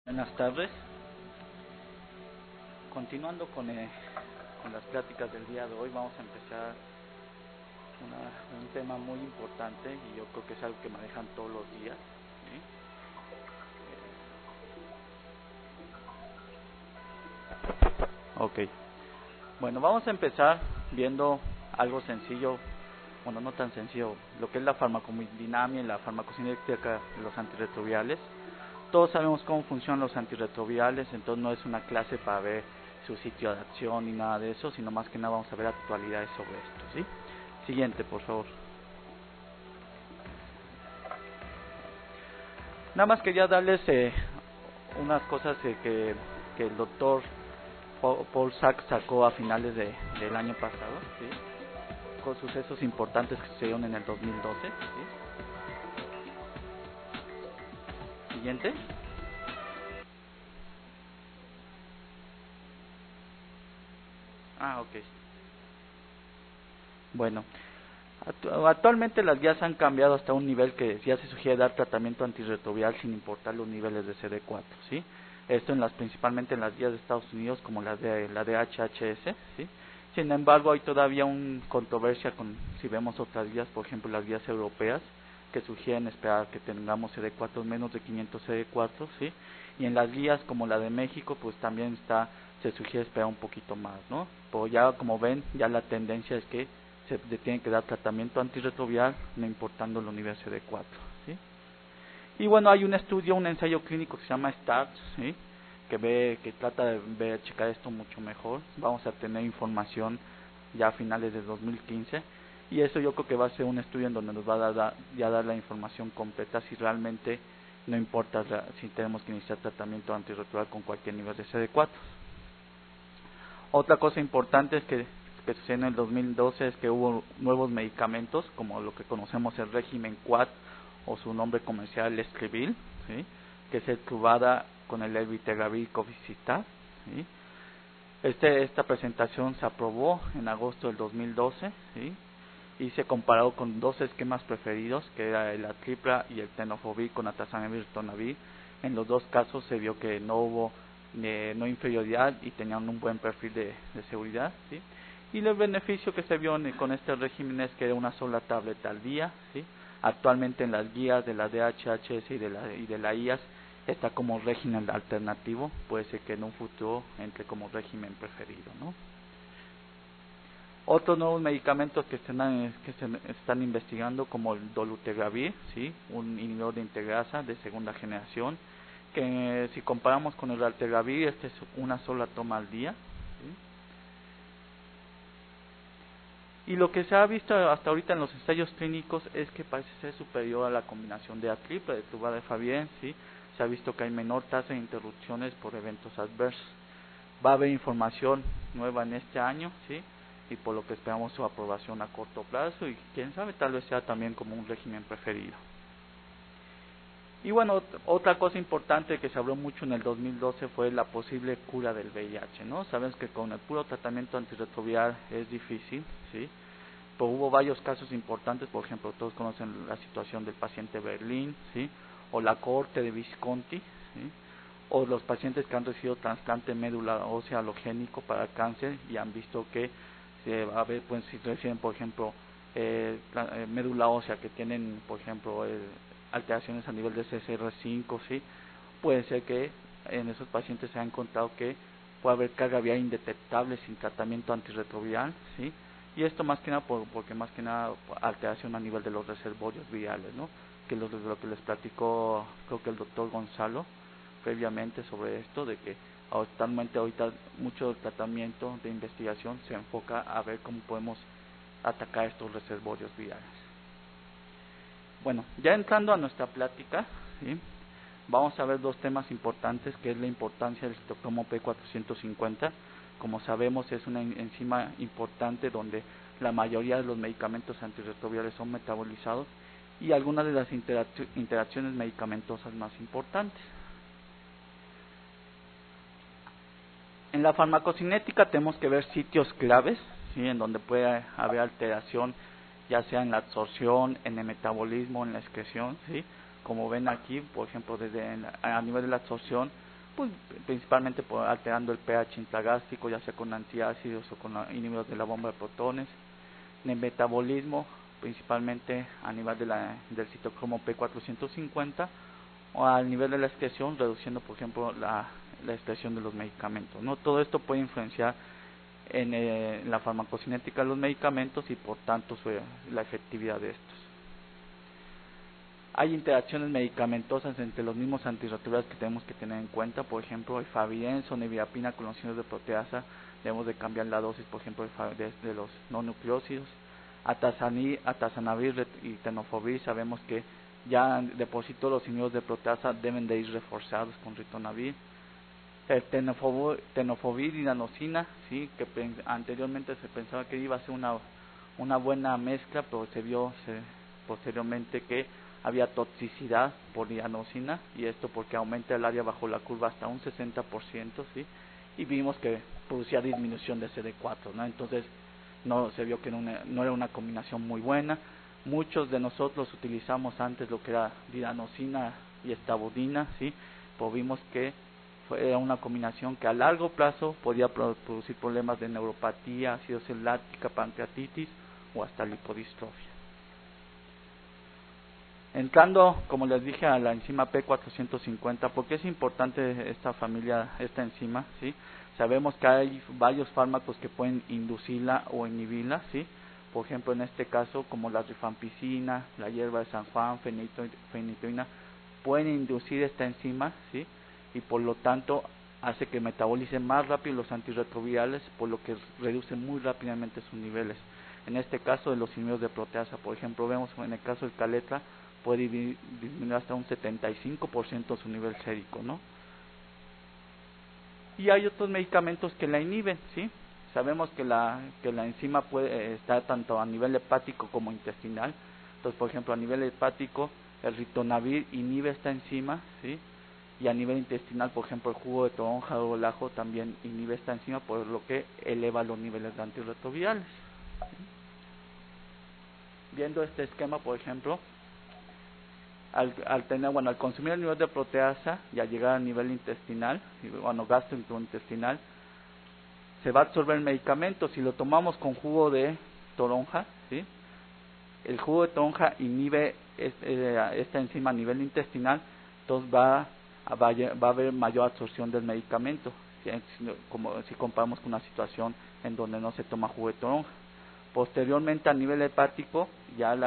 Buenas tardes. Continuando con las pláticas del día de hoy, vamos a empezar un tema muy importante y yo creo que es algo que manejan todos los días, ¿sí? Ok. Bueno, vamos a empezar viendo algo sencillo, bueno, no tan sencillo, lo que es la farmacodinamia y la farmacocinética de los antirretrovirales. Todos sabemos cómo funcionan los antirretrovirales, entonces no es una clase para ver su sitio de acción ni nada de eso, sino más que nada vamos a ver actualidades sobre esto, ¿sí? Siguiente, por favor. Nada más quería darles unas cosas que el doctor Paul Sachs sacó a finales del año pasado, ¿sí? Con sucesos importantes que sucedieron en el 2012, ¿sí? Siguiente. Ah, ok. Bueno, actualmente las guías han cambiado hasta un nivel que ya se sugiere dar tratamiento antirretroviral sin importar los niveles de CD4, ¿sí? Esto principalmente en las guías de Estados Unidos como la de HHS, ¿sí? Sin embargo, hay todavía una controversia con si vemos otras guías, por ejemplo las guías europeas, que sugieren esperar que tengamos CD4 menos de 500 CD4, ¿sí? Y en las guías como la de México, pues también se sugiere esperar un poquito más, ¿no? Pero ya como ven, ya la tendencia es que se le tiene que dar tratamiento antirretroviral no importando el nivel CD4, ¿sí? Y bueno, hay un estudio, un ensayo clínico que se llama START, ¿sí? Que trata de checar esto mucho mejor. Vamos a tener información ya a finales de 2015 y eso yo creo que va a ser un estudio en donde nos va a dar la información completa si realmente no importa si tenemos que iniciar tratamiento antirretroviral con cualquier nivel de CD4. Otra cosa importante es que sucedió en el 2012 es que hubo nuevos medicamentos, como lo que conocemos el régimen QUAD o su nombre comercial Escribil, ¿sí? Que es el Truvada con el Elvitegravir y Covistat, ¿sí? Esta presentación se aprobó en agosto del 2012, ¿sí? Y se comparó con dos esquemas preferidos, que era el Atripla y el Tenofovir con Atazanavir y Ritonavir. En los dos casos se vio que no hubo no inferioridad y tenían un buen perfil de seguridad, ¿sí? Y el beneficio que se vio con este régimen es que era una sola tableta al día, ¿sí? Actualmente en las guías de la DHHS y de la IAS está como régimen alternativo, puede ser que en un futuro entre como régimen preferido, ¿no? Otros nuevos medicamentos que se están investigando como el dolutegravir, ¿sí? Un inhibidor de integrasa de segunda generación, que si comparamos con el raltegravir, este es una sola toma al día, ¿sí? Y lo que se ha visto hasta ahorita en los ensayos clínicos es que parece ser superior a la combinación de atriple, de tuvadefavir, ¿sí? Se ha visto que hay menor tasa de interrupciones por eventos adversos. Va a haber información nueva en este año, ¿sí? Y por lo que esperamos su aprobación a corto plazo y quién sabe, tal vez sea también como un régimen preferido. Y bueno, otra cosa importante que se habló mucho en el 2012 fue la posible cura del VIH, ¿no? Sabemos que con el puro tratamiento antirretroviral es difícil, ¿sí? Pero hubo varios casos importantes, por ejemplo, todos conocen la situación del paciente Berlín, ¿sí? O la cohorte de Visconti, ¿sí? O los pacientes que han recibido trasplante médula ósea halogénico para cáncer y han visto que se va a ver, pues si reciben, por ejemplo, médula ósea que tienen, por ejemplo, alteraciones a nivel de CCR5, ¿sí? Puede ser que en esos pacientes se ha encontrado que puede haber carga viral indetectable sin tratamiento antirretroviral, ¿sí? Y esto más que nada porque más que nada alteración a nivel de los reservorios virales, ¿no? Que lo que les platicó creo que el doctor Gonzalo previamente sobre esto, de que actualmente ahorita mucho del tratamiento de investigación se enfoca a ver cómo podemos atacar estos reservorios virales. Bueno, ya entrando a nuestra plática, ¿sí? Vamos a ver dos temas importantes, que es la importancia del citocromo P450. Como sabemos, es una enzima importante donde la mayoría de los medicamentos antirretrovirales son metabolizados y algunas de las interacciones medicamentosas más importantes. En la farmacocinética tenemos que ver sitios claves, ¿sí? En donde puede haber alteración, ya sea en la absorción, en el metabolismo, en la excreción, ¿sí? Como ven aquí, por ejemplo, a nivel de la absorción, Pues principalmente alterando el pH intragástrico, ya sea con antiácidos o con inhibidores de la bomba de protones. En el metabolismo, principalmente a nivel del citocromo P450, o al nivel de la excreción, reduciendo por ejemplo la excreción de los medicamentos, ¿no? Todo esto puede influenciar en la farmacocinética de los medicamentos y por tanto la efectividad de estos. Hay interacciones medicamentosas entre los mismos antirretrovirales que tenemos que tener en cuenta. Por ejemplo, el Favidenz o nevirapina con los signos de proteasa, debemos de cambiar la dosis, por ejemplo, de los no nucleósidos. Atazanavir y tenofovir, sabemos que ya de por sí todos los inhibidores de proteasa deben de ir reforzados con ritonavir. El tenofovir y nanosina, sí, que anteriormente se pensaba que iba a ser una buena mezcla, pero se vio posteriormente que había toxicidad por dianosina, y esto porque aumenta el área bajo la curva hasta un 60%, ¿sí? Y vimos que producía disminución de CD4, ¿no? Entonces no se vio que no era una combinación muy buena. Muchos de nosotros utilizamos antes lo que era dianosina y estabudina, ¿sí? Pues vimos que era una combinación que a largo plazo podía producir problemas de neuropatía, acidosis láctica, pancreatitis o hasta lipodistrofia. Entrando, como les dije, a la enzima P450, ¿por qué es importante esta enzima? ¿Sí? Sabemos que hay varios fármacos que pueden inducirla o inhibirla, ¿sí? Por ejemplo, en este caso, como la rifampicina, la hierba de San Juan, fenitoína, pueden inducir esta enzima, ¿sí? Y por lo tanto hace que metabolicen más rápido los antirretrovirales, por lo que reduce muy rápidamente sus niveles. En este caso de los inhibidores de proteasa, por ejemplo, vemos en el caso del Caletra, puede disminuir hasta un 75% su nivel sérico, ¿no? Y hay otros medicamentos que la inhiben, ¿sí? Sabemos que la enzima puede estar tanto a nivel hepático como intestinal. Entonces, por ejemplo, a nivel hepático, el ritonavir inhibe esta enzima, ¿sí? Y a nivel intestinal, por ejemplo, el jugo de toronja o el ajo también inhibe esta enzima, por lo que eleva los niveles de antirretrovirales. Viendo este esquema, por ejemplo, al consumir el nivel de proteasa y al llegar al nivel intestinal, gastrointestinal, se va a absorber el medicamento. Si lo tomamos con jugo de toronja, ¿sí? El jugo de toronja inhibe esta enzima a nivel intestinal, entonces va a haber mayor absorción del medicamento, como si comparamos con una situación en donde no se toma jugo de toronja. Posteriormente, a nivel hepático, ya ahí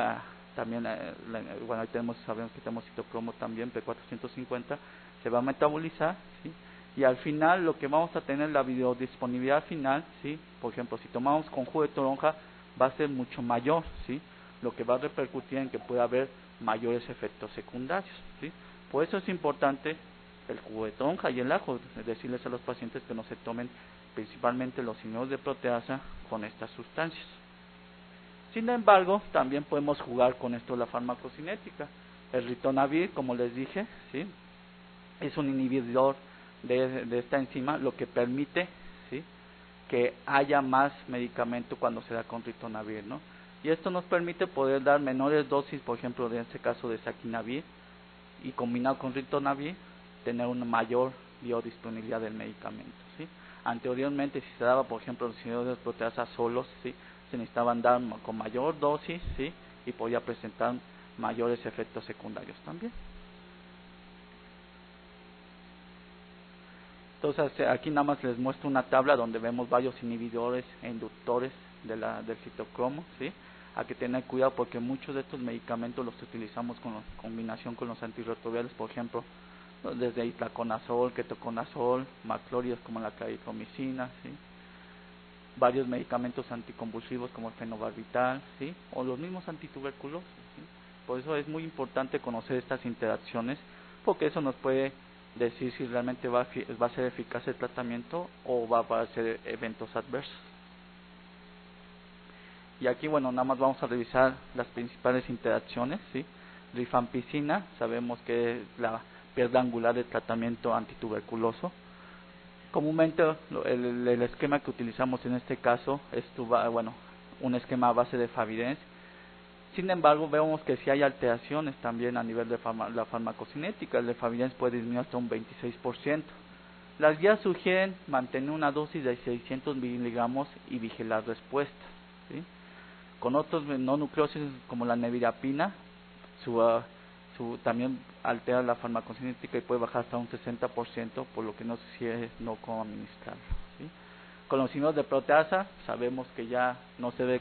sabemos que tenemos citocromo también, P450, se va a metabolizar, ¿sí? Y al final lo que vamos a tener, la biodisponibilidad final, ¿sí? Por ejemplo, si tomamos con jugo de toronja, va a ser mucho mayor, ¿sí? Lo que va a repercutir en que pueda haber mayores efectos secundarios, ¿sí? Por eso es importante el jugo de toronja y el ajo, decirles a los pacientes que no se tomen principalmente los inhibidores de proteasa con estas sustancias. Sin embargo, también podemos jugar con esto la farmacocinética. El ritonavir, como les dije, ¿sí? Es un inhibidor de esta enzima, lo que permite, ¿sí? Que haya más medicamento cuando se da con ritonavir, ¿no? Y esto nos permite poder dar menores dosis, por ejemplo, en este caso de saquinavir, y combinado con ritonavir, tener una mayor biodisponibilidad del medicamento, ¿sí? Anteriormente, si se daba, por ejemplo, los inhibidores de proteasa solos, ¿sí? Se necesitaban dar con mayor dosis, ¿sí? Y podía presentar mayores efectos secundarios también. Entonces, aquí nada más les muestro una tabla donde vemos varios inhibidores e inductores del citocromo, ¿sí? Hay que tener cuidado porque muchos de estos medicamentos los utilizamos con combinación con los antirretrovirales, por ejemplo, desde itraconazol, ketoconazol, macrólidos como la claritromicina, ¿sí? Varios medicamentos anticonvulsivos como el fenobarbital, ¿sí? O los mismos antituberculosos, ¿sí? Por eso es muy importante conocer estas interacciones, porque eso nos puede decir si realmente va a ser eficaz el tratamiento o va a ser eventos adversos. Y aquí, nada más vamos a revisar las principales interacciones, ¿sí? Rifampicina, sabemos que es la piedra angular del tratamiento antituberculoso. Comúnmente el esquema que utilizamos en este caso es un esquema a base de Favidenz. Sin embargo, vemos que si hay alteraciones también a nivel de la farmacocinética. El de Favidenz puede disminuir hasta un 26%. Las guías sugieren mantener una dosis de 600 miligramos y vigilar respuestas, ¿sí? Con otros no nucleósidos como la nevirapina, también altera la farmacocinética y puede bajar hasta un 60%, por lo que no se sugiere no cómo administrarlo, ¿sí? Con los inhibidores de proteasa, sabemos que ya no se debe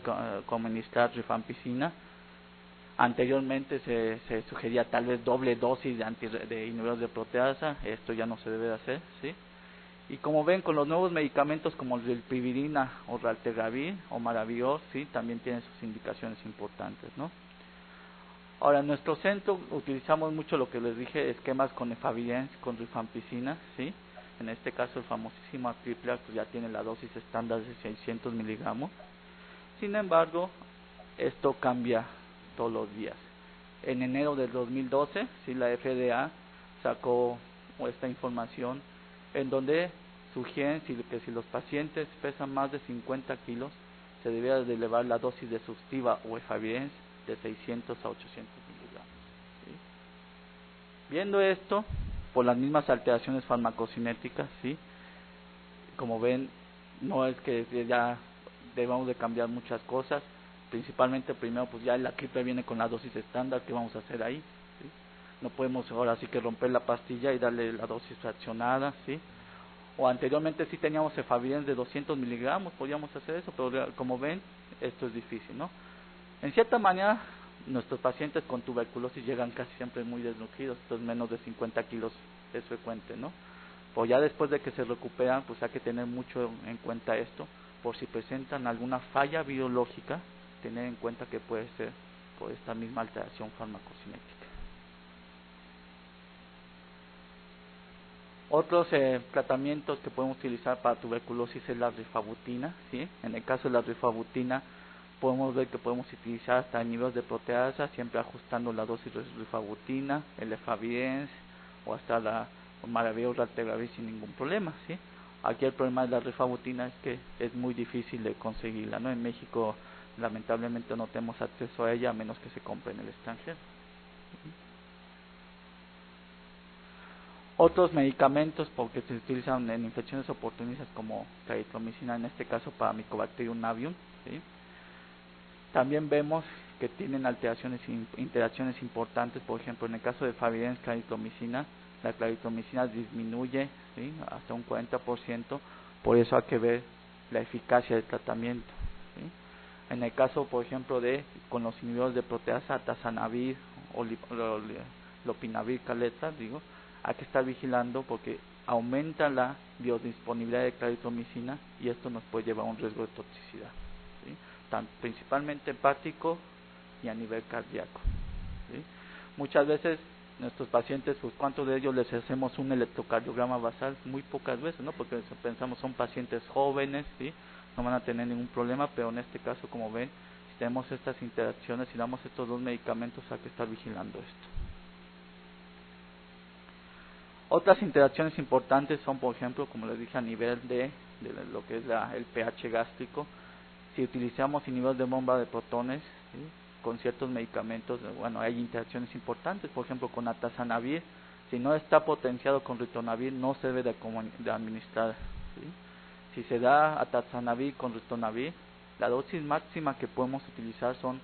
administrar rifampicina. Anteriormente se sugería tal vez doble dosis de inhibidores de proteasa, esto ya no se debe de hacer, ¿sí? Y como ven, con los nuevos medicamentos como el rilpivirina o raltegravir o Maravior, ¿sí? También tienen sus indicaciones importantes, ¿no? Ahora, en nuestro centro utilizamos mucho lo que les dije, esquemas con efavirenz, con rifampicina, ¿sí? En este caso el famosísimo Atripla pues ya tiene la dosis estándar de 600 miligramos. Sin embargo, esto cambia todos los días. En enero del 2012, ¿sí? La FDA sacó esta información en donde sugieren que si los pacientes pesan más de 50 kilos, se debería de elevar la dosis de Sustiva o efavirenz de 600 a 800 miligramos, ¿sí? Viendo esto, por las mismas alteraciones farmacocinéticas, ¿sí? Como ven, no es que ya debamos de cambiar muchas cosas, principalmente primero pues ya la gripe viene con la dosis estándar, ¿qué vamos a hacer ahí? ¿Sí? No podemos ahora sí que romper la pastilla y darle la dosis fraccionada, ¿sí? O anteriormente sí teníamos efavirenz de 200 miligramos, podíamos hacer eso, pero como ven, esto es difícil, ¿no? En cierta manera, nuestros pacientes con tuberculosis llegan casi siempre muy desnutridos, entonces menos de 50 kilos es frecuente, ¿no? Pues ya después de que se recuperan, pues hay que tener mucho en cuenta esto, por si presentan alguna falla biológica, tener en cuenta que puede ser por esta misma alteración farmacocinética. Otros tratamientos que podemos utilizar para tuberculosis es la rifabutina, ¿sí? En el caso de la rifabutina, podemos ver que podemos utilizar hasta niveles de proteasa, siempre ajustando la dosis de rifabutina, el efavirenz o hasta la Maravior raltegravir sin ningún problema, ¿sí? Aquí el problema de la rifabutina es que es muy difícil de conseguirla, ¿no? En México lamentablemente no tenemos acceso a ella a menos que se compre en el extranjero. Otros medicamentos porque se utilizan en infecciones oportunistas como claritromicina, en este caso para Mycobacterium avium, ¿sí? También vemos que tienen interacciones importantes, por ejemplo, en el caso de efavirenz claritromicina, la claritromicina disminuye, ¿sí? Hasta un 40%, por eso hay que ver la eficacia del tratamiento, ¿sí? En el caso, por ejemplo, con los inhibidores de proteasa, atazanavir o lopinavir caleta, hay que estar vigilando porque aumenta la biodisponibilidad de claritromicina y esto nos puede llevar a un riesgo de toxicidad, ¿sí? Principalmente hepático y a nivel cardíaco, ¿sí? Muchas veces nuestros pacientes, pues ¿cuántos de ellos les hacemos un electrocardiograma basal? Muy pocas veces, ¿no? Porque pensamos son pacientes jóvenes, ¿sí? No van a tener ningún problema, pero en este caso, como ven, si tenemos estas interacciones y damos estos dos medicamentos, hay que estar vigilando esto. Otras interacciones importantes son, por ejemplo, como les dije, a nivel de lo que es el pH gástrico. Si utilizamos inhibidores de bomba de protones, ¿sí? Con ciertos medicamentos, bueno, hay interacciones importantes, por ejemplo, con atazanavir. Si no está potenciado con ritonavir, no se debe de administrar, ¿sí? Si se da atazanavir con ritonavir, la dosis máxima que podemos utilizar son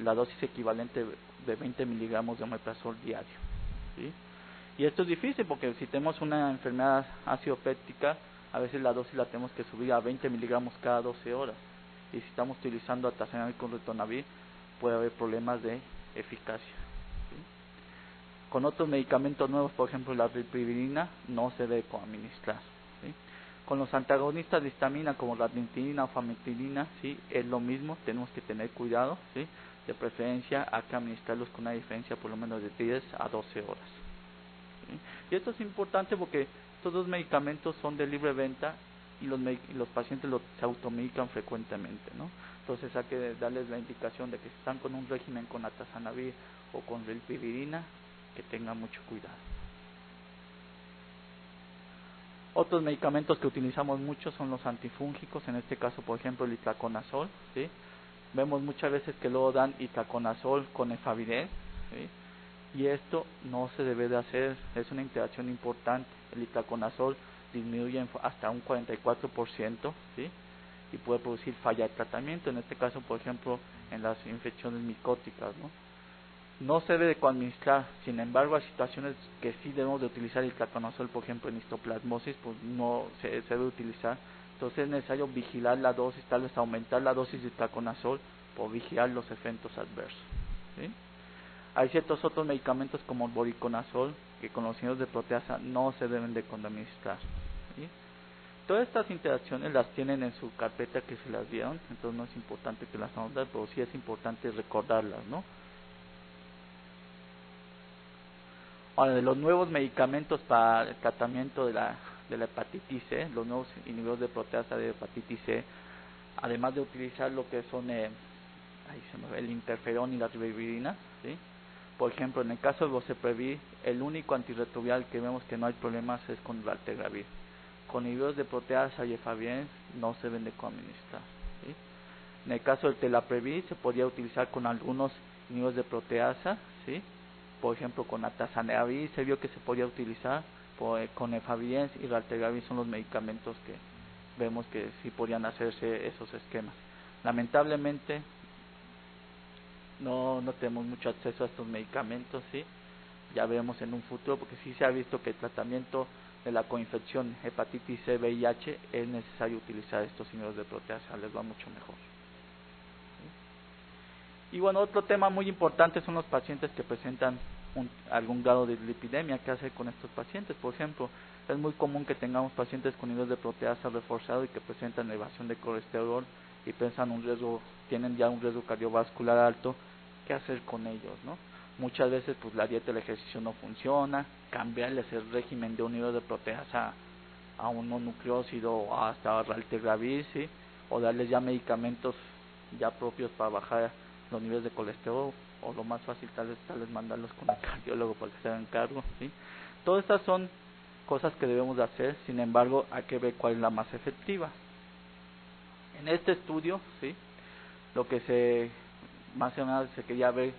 la dosis equivalente de 20 miligramos de omeprazol diario, ¿sí? Y esto es difícil porque si tenemos una enfermedad ácido péptica, a veces la dosis la tenemos que subir a 20 miligramos cada 12 horas. Y si estamos utilizando atazanavir con ritonavir, puede haber problemas de eficacia, ¿sí? Con otros medicamentos nuevos, por ejemplo la rilpivirina, no se debe administrar, ¿sí? Con los antagonistas de histamina como la adintilina o famotidina, ¿sí? Es lo mismo, tenemos que tener cuidado, ¿sí? De preferencia hay que administrarlos con una diferencia por lo menos de 10 a 12 horas. Y esto es importante porque estos dos medicamentos son de libre venta y los pacientes se automedican frecuentemente, ¿no? Entonces hay que darles la indicación de que si están con un régimen con atazanavir o con rilpivirina, que tengan mucho cuidado. Otros medicamentos que utilizamos mucho son los antifúngicos, en este caso por ejemplo el itraconazol, ¿sí? Vemos muchas veces que luego dan itraconazol con efavirenz, ¿sí? y esto no se debe de hacer, es una interacción importante. El itraconazol disminuye hasta un 44%, ¿sí? Y puede producir falla de tratamiento, en este caso, por ejemplo, en las infecciones micóticas, ¿no? No se debe de coadministrar, sin embargo, hay situaciones que sí debemos de utilizar el itraconazol, por ejemplo, en histoplasmosis, pues no se debe utilizar. Entonces es necesario vigilar la dosis, tal vez aumentar la dosis de itraconazol por vigilar los efectos adversos, ¿sí? Hay ciertos otros medicamentos como el voriconazol que con los inhibidores de proteasa no se deben de coadministrar, ¿sí? Todas estas interacciones las tienen en su carpeta que se las dieron, entonces no es importante que las anoten, pero sí es importante recordarlas, ¿no? Ahora, de los nuevos medicamentos para el tratamiento de la hepatitis C, los nuevos inhibidores de proteasa de hepatitis C, además de utilizar lo que son el interferón y la ribavirina, ¿sí? Por ejemplo, en el caso del boceprevir, el único antirretroviral que vemos que no hay problemas es con el valtegravir. Con inhibidores de proteasa y efavirenz no se deben de coadministrar, ¿sí? En el caso del telaprevir se podría utilizar con algunos inhibidores de proteasa, ¿sí? Por ejemplo, con atazaneavir se vio que se podía utilizar, con efavirenz y valtegravir son los medicamentos que vemos que sí podían hacerse esos esquemas. Lamentablemente no tenemos mucho acceso a estos medicamentos, ¿sí? Ya veremos en un futuro, porque sí se ha visto que el tratamiento de la coinfección hepatitis C, VIH es necesario utilizar estos inhibidores de proteasa, les va mucho mejor. Y bueno, otro tema muy importante son los pacientes que presentan algún grado de lipidemia. ¿Qué hacer con estos pacientes? Por ejemplo, es muy común que tengamos pacientes con niveles de proteasa reforzado y que presentan elevación de colesterol y tienen ya un riesgo cardiovascular alto. ¿Qué hacer con ellos, no? Muchas veces pues la dieta y el ejercicio no funciona, cambiarles el régimen de un nivel de proteasa a un mononucleósido o hasta raltegravir, ¿sí? O darles ya medicamentos ya propios para bajar los niveles de colesterol, o lo más fácil tal vez mandarlos con el cardiólogo para que se hagan cargo, ¿sí? Todas estas son cosas que debemos de hacer, sin embargo hay que ver cuál es la más efectiva. En este estudio, ¿sí? Lo que más o menos se quería ver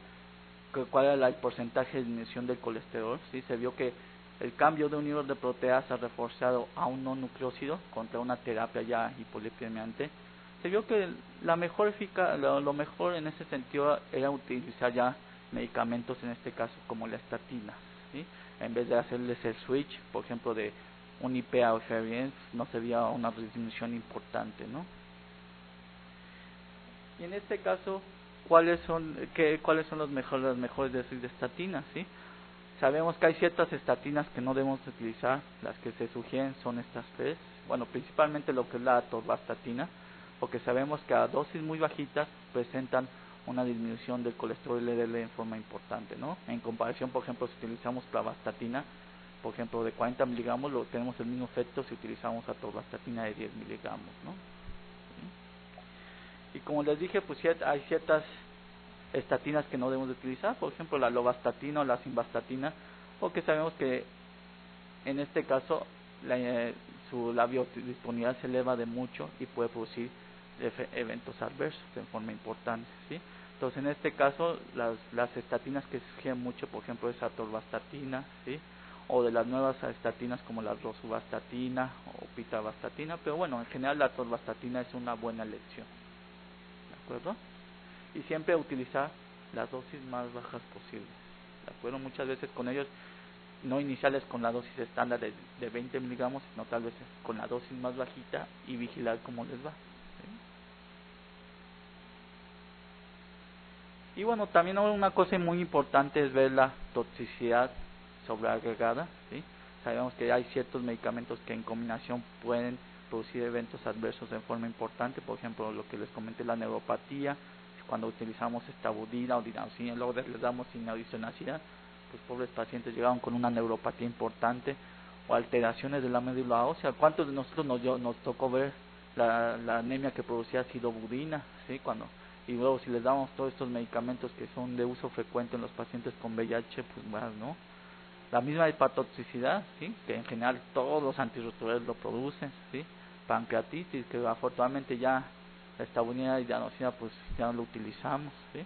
cuál era el porcentaje de disminución del colesterol, ¿sí? Se vio que el cambio de un nivel de proteasa reforzado a un no nucleósido contra una terapia ya hipolipemiante, se vio que lo mejor en ese sentido era utilizar ya medicamentos, en este caso como la estatina, ¿sí? En vez de hacerles el switch, por ejemplo, de un IPA o efavirenz, no se veía una disminución importante, ¿no? Y en este caso, ¿cuáles son las mejores dosis de estatinas, ¿sí? Sabemos que hay ciertas estatinas que no debemos utilizar, las que se sugieren son estas tres, bueno, principalmente lo que es la atorvastatina, porque sabemos que a dosis muy bajitas presentan una disminución del colesterol LDL en forma importante, ¿no? En comparación, por ejemplo, si utilizamos pravastatina, por ejemplo, de 40 miligramos, tenemos el mismo efecto si utilizamos atorvastatina de 10 miligramos, ¿no? Y como les dije, pues hay ciertas estatinas que no debemos de utilizar, por ejemplo la lovastatina o la simvastatina, porque sabemos que en este caso la biodisponibilidad se eleva de mucho y puede producir eventos adversos en forma importante, ¿sí? Entonces en este caso las estatinas que se sugieren mucho, por ejemplo, es atorvastatina, ¿sí? O de las nuevas estatinas como la rosuvastatina o pitavastatina, pero bueno, en general la atorvastatina es una buena elección, ¿de acuerdo? Y siempre utilizar las dosis más bajas posibles, ¿de acuerdo? Muchas veces con ellos no iniciarles con la dosis estándar de 20 miligramos, sino tal vez con la dosis más bajita y vigilar cómo les va, ¿sí? Y bueno, también una cosa muy importante es ver la toxicidad sobreagregada, ¿sí? Sabemos que hay ciertos medicamentos que en combinación pueden producir eventos adversos en forma importante, por ejemplo, lo que les comenté, la neuropatía, cuando utilizamos estabudina o dinaucina, luego les damos inaudicionacida, pues pobres pacientes llegaron con una neuropatía importante, o alteraciones de la médula ósea. ¿Cuántos de nosotros nos tocó ver la anemia que producía acidobudina, ¿sí? Y luego si les damos todos estos medicamentos que son de uso frecuente en los pacientes con VIH, pues más, ¿no? La misma hepatotoxicidad, ¿sí? Que en general todos los antirretrovirales lo producen, ¿sí? Pancreatitis, que afortunadamente ya la estabudina y la dinaucina pues ya no lo utilizamos, ¿sí?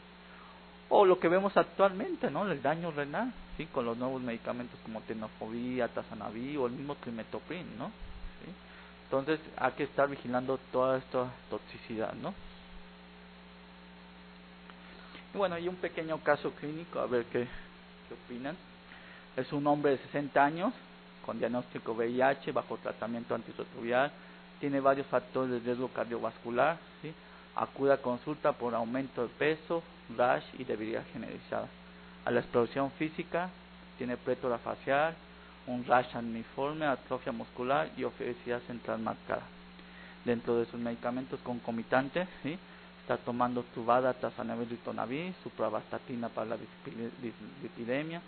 O lo que vemos actualmente, ¿no? El daño renal, ¿sí? Con los nuevos medicamentos como tenofovir, tazanavir o el mismo trimetopril, ¿no? ¿Sí? Entonces hay que estar vigilando toda esta toxicidad, ¿no? Y bueno, hay un pequeño caso clínico, a ver qué opinan. Es un hombre de 60 años con diagnóstico VIH bajo tratamiento antirretroviral, tiene varios factores de riesgo cardiovascular, ¿sí? Acude a consulta por aumento de peso, rash y debilidad generalizada. A la exploración física, tiene plétora facial, un rash uniforme, atrofia muscular y obesidad central marcada. Dentro de sus medicamentos concomitantes, ¿sí? Está tomando Truvada, Tazanavir, Ritonavir, supravastatina para la dislipidemia,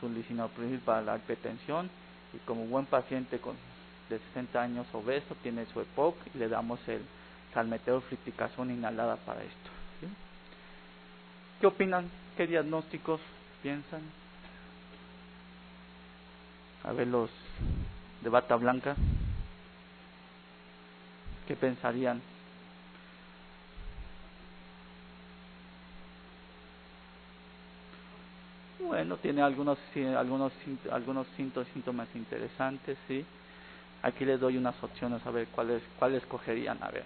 su lisinopril para la hipertensión, y como buen paciente de 60 años obeso tiene su EPOC y le damos el salmeterol fluticasona inhalada para esto, ¿sí? ¿Qué opinan? ¿Qué diagnósticos piensan? A ver, los de bata blanca, ¿qué pensarían? Bueno, tiene algunos síntomas interesantes, ¿sí? Aquí les doy unas opciones, a ver cuáles escogerían. A ver,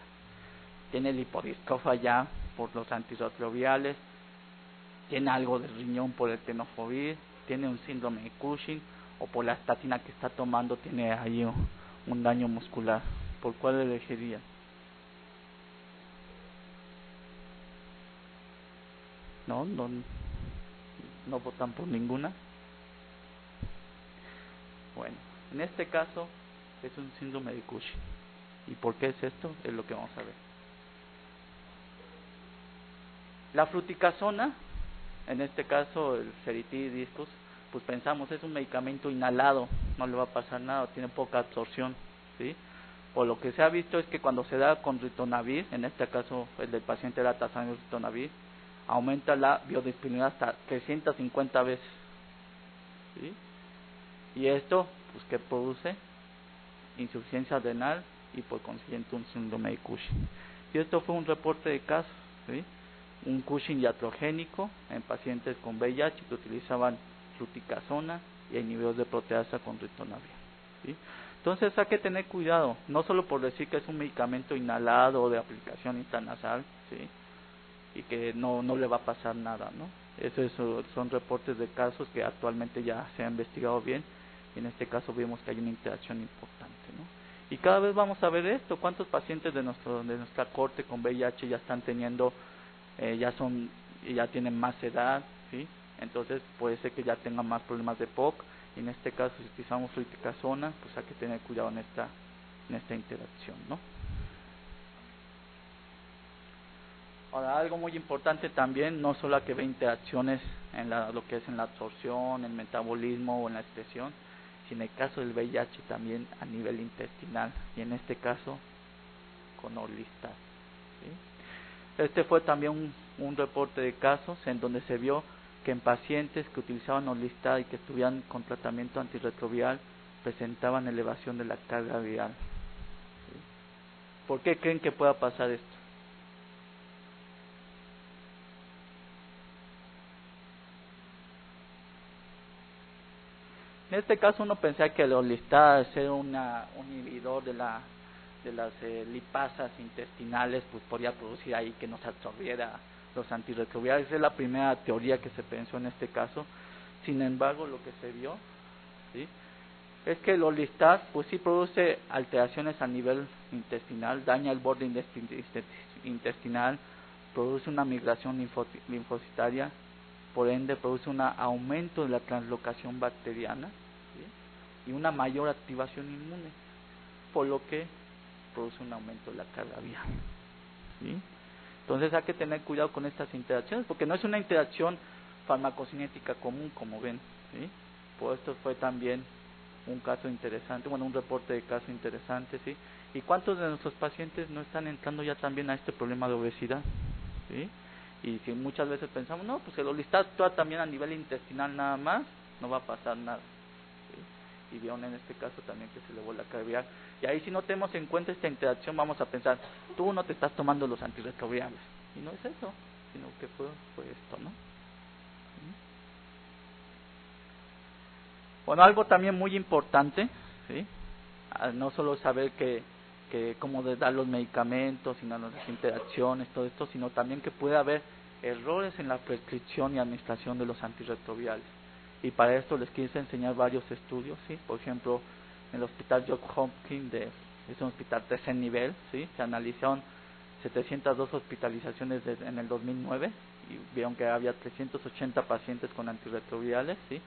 tiene lipodistrofa ya por los antirretrovirales, tiene algo de riñón por el tenofovir, tiene un síndrome de Cushing, o por la estatina que está tomando tiene ahí un daño muscular. ¿Por cuál elegiría? No votan por ninguna. Bueno, en este caso es un síndrome de Cushing. ¿Y por qué es esto? Es lo que vamos a ver. La fluticasona, en este caso el Feritis discus, pues pensamos es un medicamento inhalado, no le va a pasar nada, tiene poca absorción, ¿sí? O lo que se ha visto es que cuando se da con ritonavir, en este caso el del paciente era tazanavir ritonavir, aumenta la biodisponibilidad hasta 350 veces, ¿sí? Y esto, pues, ¿qué produce? Insuficiencia renal y por consiguiente un síndrome de Cushing. Y esto fue un reporte de casos, ¿sí? Un Cushing iatrogénico en pacientes con VIH que utilizaban fluticasona y inhibidores de proteasa con ritonavir, ¿sí? Entonces hay que tener cuidado, no solo por decir que es un medicamento inhalado o de aplicación intranasal, ¿sí? Y que no le va a pasar nada, ¿no? Esos son reportes de casos que actualmente ya se han investigado bien, y en este caso vemos que hay una interacción importante, ¿no? Y cada vez vamos a ver esto, cuántos pacientes de nuestra corte con VIH ya están teniendo, ya tienen más edad, ¿sí? Entonces puede ser que ya tengan más problemas de POC, y en este caso si utilizamos fluticasona, pues hay que tener cuidado en esta interacción, ¿no? Ahora, algo muy importante también, no solo hay que ver interacciones en lo que es en la absorción, el metabolismo o en la excreción, sino en el caso del VIH también a nivel intestinal, y en este caso con Orlistat, ¿sí? Este fue también un reporte de casos en donde se vio que en pacientes que utilizaban Orlistat y que estuvieran con tratamiento antirretroviral presentaban elevación de la carga viral, ¿sí? ¿Por qué creen que pueda pasar esto? En este caso uno pensaba que el Orlistat, ser un inhibidor de las lipasas intestinales, pues podría producir ahí que no se absorbiera los antirretrovirales. Esa es la primera teoría que se pensó en este caso. Sin embargo, lo que se vio, ¿sí?, es que el Orlistat pues sí produce alteraciones a nivel intestinal, daña el borde intestinal, produce una migración linfocitaria, por ende produce un aumento de la translocación bacteriana, ¿sí?, y una mayor activación inmune, por lo que produce un aumento de la carga viral, ¿sí? Entonces hay que tener cuidado con estas interacciones, porque no es una interacción farmacocinética común, como ven, ¿sí? Por esto fue también un caso interesante, bueno, un reporte de caso interesante, ¿sí? ¿Y cuántos de nuestros pacientes no están entrando ya también a este problema de obesidad, ¿sí? Y si muchas veces pensamos, no, pues el Orlistat actúa también a nivel intestinal nada más, no va a pasar nada, ¿sí? Y vieron en este caso también que se elevó la carga viral. Y ahí si no tenemos en cuenta esta interacción, vamos a pensar, tú no te estás tomando los antirretrovirales. Y no es eso, sino que fue esto, ¿no? Bueno, algo también muy importante, ¿sí? No solo saber que cómo dar los medicamentos, sino las interacciones, todo esto, sino también que puede haber errores en la prescripción y administración de los antirretrovirales. Y para esto les quise enseñar varios estudios, ¿sí? Por ejemplo, en el Hospital Johns Hopkins, es un hospital tercer nivel, ¿sí? Se analizaron 702 hospitalizaciones en el 2009 y vieron que había 380 pacientes con antirretrovirales, ¿sí?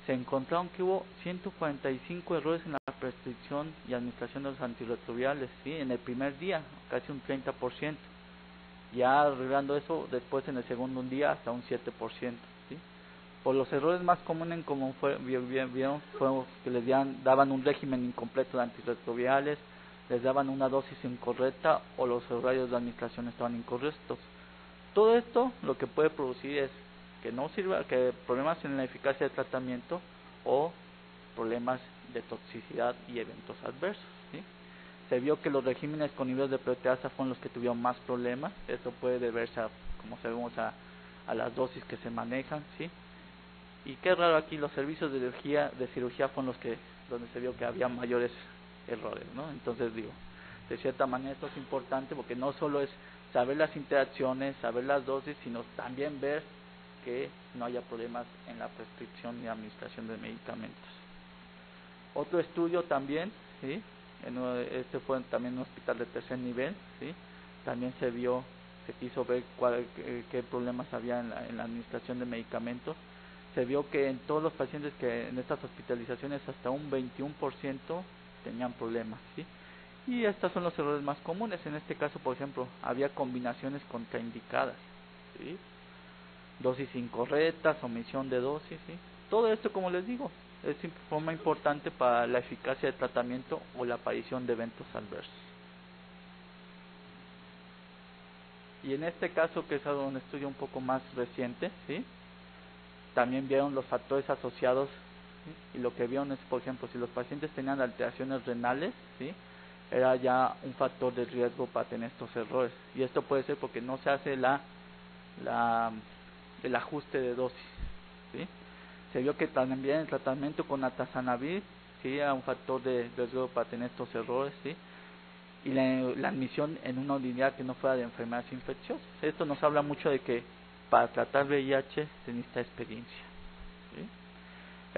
Se encontraron que hubo 145 errores en la prescripción y administración de los antirretrovirales, ¿sí? En el primer día, casi un 30%. Ya arreglando eso, después en el segundo día hasta un 7%, ¿sí? Por los errores más comunes, como vieron, fueron que les daban un régimen incompleto de antirretrovirales, les daban una dosis incorrecta o los horarios de administración estaban incorrectos. Todo esto lo que puede producir es que no sirva, que problemas en la eficacia del tratamiento o problemas de toxicidad y eventos adversos, ¿sí? Se vio que los regímenes con niveles de proteasa fueron los que tuvieron más problemas. Esto puede deberse a, como sabemos, a las dosis que se manejan, ¿sí? Y qué raro, aquí los servicios de cirugía fueron los que donde se vio que había mayores errores, ¿no? Entonces digo, de cierta manera esto es importante porque no solo es saber las interacciones, saber las dosis, sino también ver que no haya problemas en la prescripción y administración de medicamentos. Otro estudio también, ¿sí? Este fue también un hospital de tercer nivel, ¿sí? También se quiso ver qué problemas había en la administración de medicamentos. Se vio que en todos los pacientes que en estas hospitalizaciones hasta un 21% tenían problemas, ¿sí? Y estos son los errores más comunes. En este caso, por ejemplo, había combinaciones contraindicadas, ¿sí? Dosis incorrectas, omisión de dosis, ¿sí? Todo esto, como les digo, es forma importante para la eficacia del tratamiento o la aparición de eventos adversos. Y en este caso, que es un estudio un poco más reciente, ¿sí? También vieron los factores asociados, ¿sí? Y lo que vieron es, por ejemplo, si los pacientes tenían alteraciones renales, ¿sí? Era ya un factor de riesgo para tener estos errores. Y esto puede ser porque no se hace el ajuste de dosis, ¿sí? Se vio que también el tratamiento con atazanavir, ¿sí? Era un factor de riesgo para tener estos errores, ¿sí? Y la admisión en una unidad que no fuera de enfermedades infecciosas. Esto nos habla mucho de que para tratar VIH se necesita experiencia, ¿sí?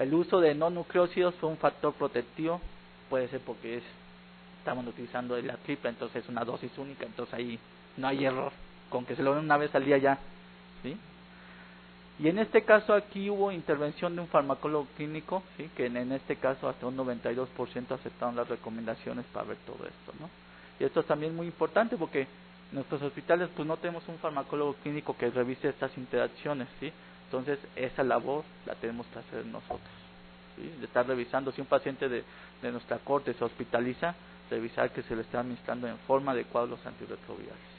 El uso de no nucleócidos fue un factor protectivo, puede ser porque estamos utilizando la tripla, entonces es una dosis única, entonces ahí no hay error, con que se lo den una vez al día ya, ¿sí? Y en este caso aquí hubo intervención de un farmacólogo clínico, ¿sí? Que en este caso hasta un 92% aceptaron las recomendaciones para ver todo esto, ¿no? Y esto es también muy importante porque en nuestros hospitales pues no tenemos un farmacólogo clínico que revise estas interacciones, ¿sí? Entonces esa labor la tenemos que hacer nosotros, ¿sí? De estar revisando si un paciente de nuestra corte se hospitaliza, revisar que se le está administrando en forma adecuada los antirretrovirales.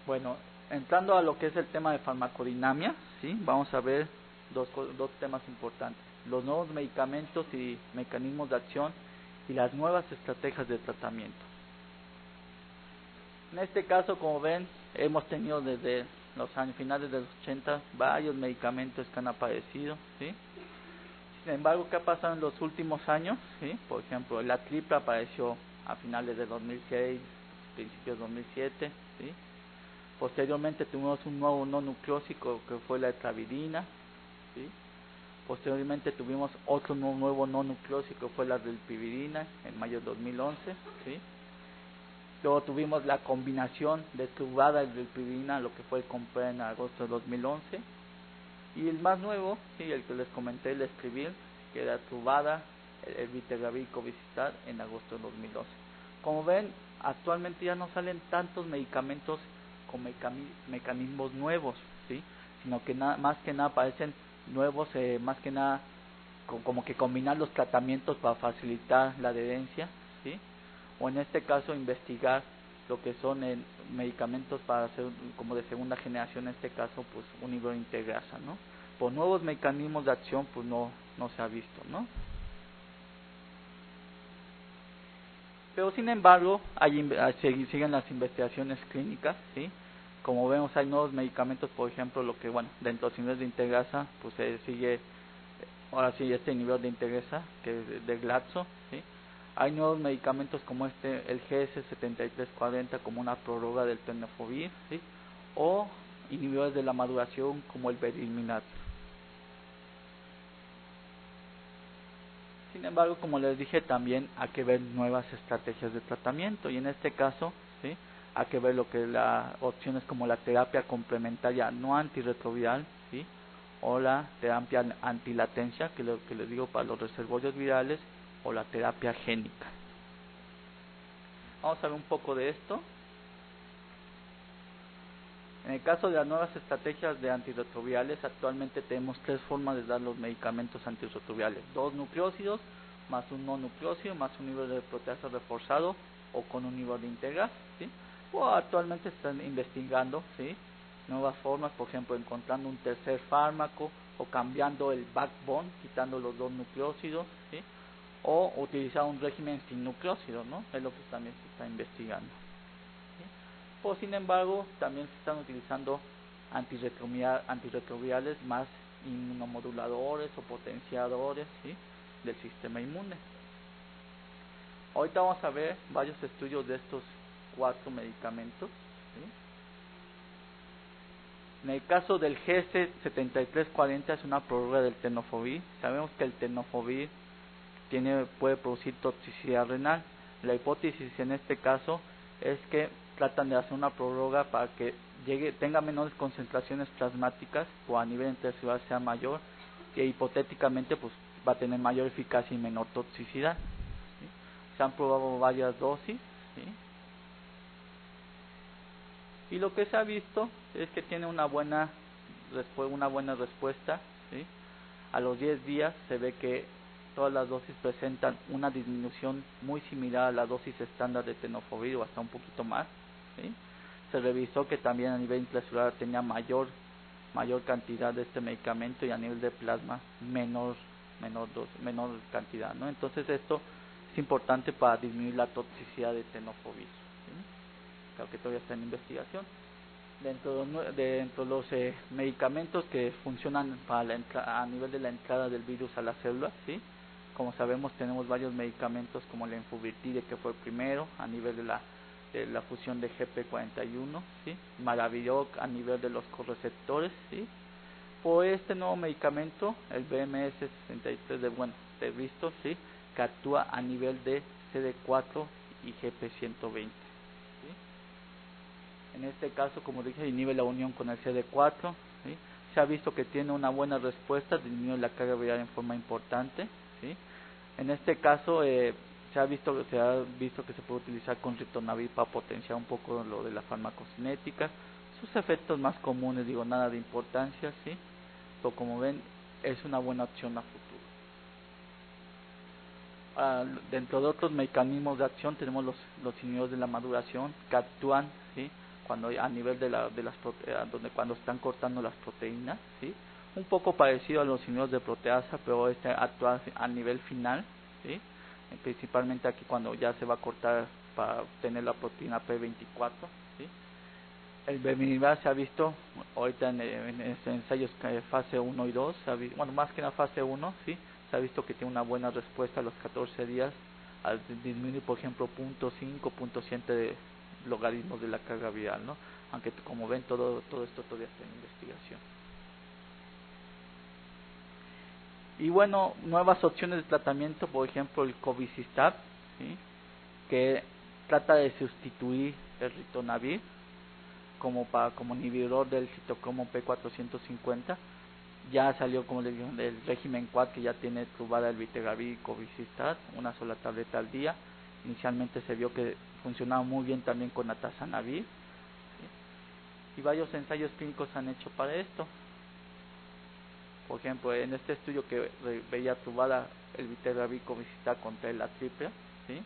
Bueno, entrando a lo que es el tema de farmacodinamia, ¿sí? Vamos a ver dos temas importantes: los nuevos medicamentos y mecanismos de acción y las nuevas estrategias de tratamiento. En este caso, como ven, hemos tenido desde los años finales de los 80 varios medicamentos que han aparecido, ¿sí? Sin embargo, ¿qué ha pasado en los últimos años? ¿Sí? Por ejemplo, la tripla apareció a finales de 2006, principios de 2007, ¿sí? Posteriormente tuvimos un nuevo no nucleósico que fue la etravidina, ¿sí? Posteriormente tuvimos otro nuevo no nucleósico que fue la rilpivirina en mayo de 2011, ¿sí? Luego tuvimos la combinación de Truvada y rilpivirina, lo que fue el Compre en agosto de 2011. Y el más nuevo, ¿sí? El que les comenté, el Escribir, que era Truvada, el Vitegravir Covicistat en agosto de 2012. Como ven, actualmente ya no salen tantos medicamentos con mecanismos nuevos, ¿sí? Sino que más que nada aparecen nuevos, más que nada como que combinar los tratamientos para facilitar la adherencia, ¿sí? O en este caso investigar lo que son medicamentos para hacer como de segunda generación, en este caso pues un nivel integrasa, ¿no? Por nuevos mecanismos de acción pues no se ha visto, ¿no? Pero sin embargo siguen las investigaciones clínicas, ¿sí? Como vemos, hay nuevos medicamentos, por ejemplo, lo que, bueno, dentro de los niveles de integrasa, pues se sigue, ahora sí, este nivel de integrasa, que es de Glaxo, ¿sí? Hay nuevos medicamentos como el GS7340, como una prórroga del tenofovir, ¿sí? O inhibidores de la maduración, como el Beriminat. Sin embargo, como les dije, también hay que ver nuevas estrategias de tratamiento, y en este caso, ¿sí?, hay que ver lo que las opciones como la terapia complementaria no antirretroviral, ¿sí?, o la terapia antilatencia, que es lo que les digo para los reservorios virales, o la terapia génica. Vamos a ver un poco de esto. En el caso de las nuevas estrategias de antirretrovirales, actualmente tenemos tres formas de dar los medicamentos antirretrovirales: 2 nucleócidos, más un no nucleócido, más un nivel de proteasa reforzado, o con un nivel de integral, ¿sí? O actualmente están investigando, ¿sí?, nuevas formas, por ejemplo, encontrando un tercer fármaco, o cambiando el backbone, quitando los 2 nucleócidos, ¿sí?, o utilizar un régimen sin nucleócidos, ¿no? Es lo que también se está investigando. O sin embargo, también se están utilizando antirretrovirales más inmunomoduladores o potenciadores, ¿sí?, del sistema inmune. Ahorita vamos a ver varios estudios de estos 4 medicamentos, ¿sí? En el caso del GS7340, es una prórroga del tenofovir. Sabemos que el tenofovir puede producir toxicidad renal. La hipótesis en este caso es que tratan de hacer una prórroga para que tenga menores concentraciones plasmáticas, o a nivel intercelular sea mayor, que hipotéticamente pues va a tener mayor eficacia y menor toxicidad, ¿sí? Se han probado varias dosis, ¿sí?, y lo que se ha visto es que tiene una buena respuesta, ¿sí? A los 10 días se ve que todas las dosis presentan una disminución muy similar a la dosis estándar de tenofovir, o hasta un poquito más, ¿sí? Se revisó que también a nivel intracelular tenía mayor cantidad de este medicamento, y a nivel de plasma menor cantidad, ¿no? Entonces esto es importante para disminuir la toxicidad de tenofovir, ¿sí? Claro que todavía está en investigación. Dentro de los medicamentos que funcionan para a nivel de la entrada del virus a la célula, ¿sí?, como sabemos, tenemos varios medicamentos como el Enfuvirtide, que fue el primero a nivel de la fusión de GP41, ¿sí?, Maraviroc a nivel de los correceptores, ¿sí?, o este nuevo medicamento, el BMS-63 de Bristol, ¿sí?, que actúa a nivel de CD4 y GP120. En este caso, como dije, inhibe la unión con el CD4, ¿sí? Se ha visto que tiene una buena respuesta, disminuye la carga viral en forma importante, ¿sí? En este caso, se ha visto que se puede utilizar con ritonavir para potenciar un poco lo de la farmacocinética. Sus efectos más comunes, nada de importancia, ¿sí?, pero como ven, es una buena opción a futuro. Dentro de otros mecanismos de acción tenemos los inhibidores de la maduración, que actúan, ¿sí?, cuando a nivel de las cuando están cortando las proteínas, ¿sí?, un poco parecido a los inhibidores de proteasa, pero actúa a nivel final, ¿sí?, principalmente aquí cuando ya se va a cortar para obtener la proteína P24, ¿sí? El Bemilimab se ha visto ahorita en ensayos fase 1 y 2, más que en la fase 1, ¿sí?, se ha visto que tiene una buena respuesta a los 14 días, al disminuir, por ejemplo, 0.5, 0.7 de logaritmos de la carga viral, ¿no? Aunque como ven, todo esto todavía está en investigación. Y bueno, nuevas opciones de tratamiento, por ejemplo el Covicistab, ¿sí?, que trata de sustituir el ritonavir como inhibidor del citocromo P450. Ya salió, como les digo, del régimen quad, que ya tiene Truvada, el Vitegravir y Covicistab, una sola tableta al día. Inicialmente se vio que funcionaba muy bien también con Atazanavir, ¿sí?, y varios ensayos clínicos se han hecho para esto. Por ejemplo, en este estudio que veía Truvada, el Vitegravir y Covicistab contra la triple, ¿sí?,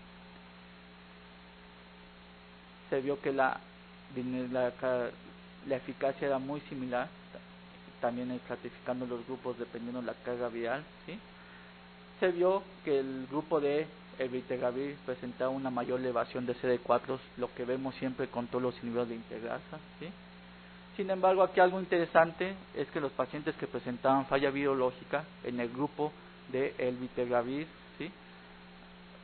se vio que la eficacia era muy similar, también estratificando los grupos dependiendo de la carga viral, ¿sí? Se vio que el grupo de Vitegravir presentaba una mayor elevación de CD4, lo que vemos siempre con todos los inhibidores de integrasa, ¿sí? Sin embargo, aquí algo interesante es que los pacientes que presentaban falla virológica en el grupo de elbitergravir, ¿sí?,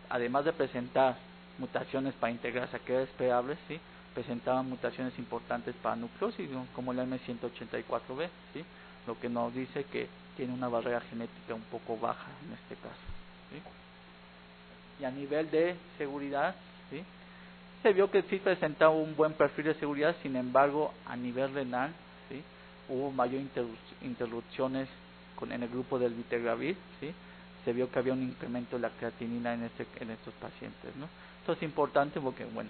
además de presentar mutaciones para integrasa, que era esperable, ¿sí?, presentaban mutaciones importantes para nucleósis, como el M184B, ¿sí?, lo que nos dice que tiene una barrera genética un poco baja en este caso, ¿sí? Y a nivel de seguridad, ¿sí?, se vio que sí presentaba un buen perfil de seguridad. Sin embargo, a nivel renal, ¿sí?, hubo mayor interrupciones en el grupo del elbitergravir, ¿sí?, se vio que había un incremento de la creatinina en estos pacientes, ¿no? Esto es importante porque, bueno,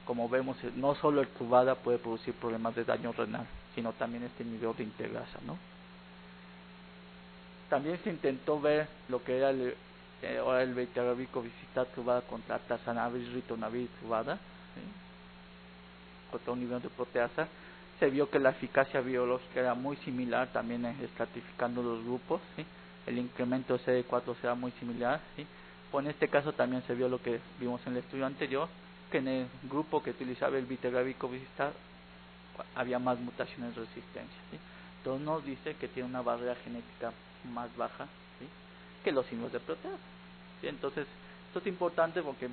como vemos, no solo el Truvada puede producir problemas de daño renal, sino también este nivel de integrasa, ¿no? También se intentó ver lo que era el elbitergravir covistat Truvada contra atazanavir, ritonavir Truvada, ¿sí?, contra un nivel de proteasa. Se vio que la eficacia biológica era muy similar, también estratificando los grupos, ¿sí?, el incremento de CD4 será muy similar, ¿sí? Pues en este caso también se vio lo que vimos en el estudio anterior, que en el grupo que utilizaba el elbitergravir covistat había más mutaciones de resistencia, ¿sí? Entonces nos dice que tiene una barrera genética más baja, ¿sí?, que los signos de proteasa, ¿sí? Entonces esto es importante porque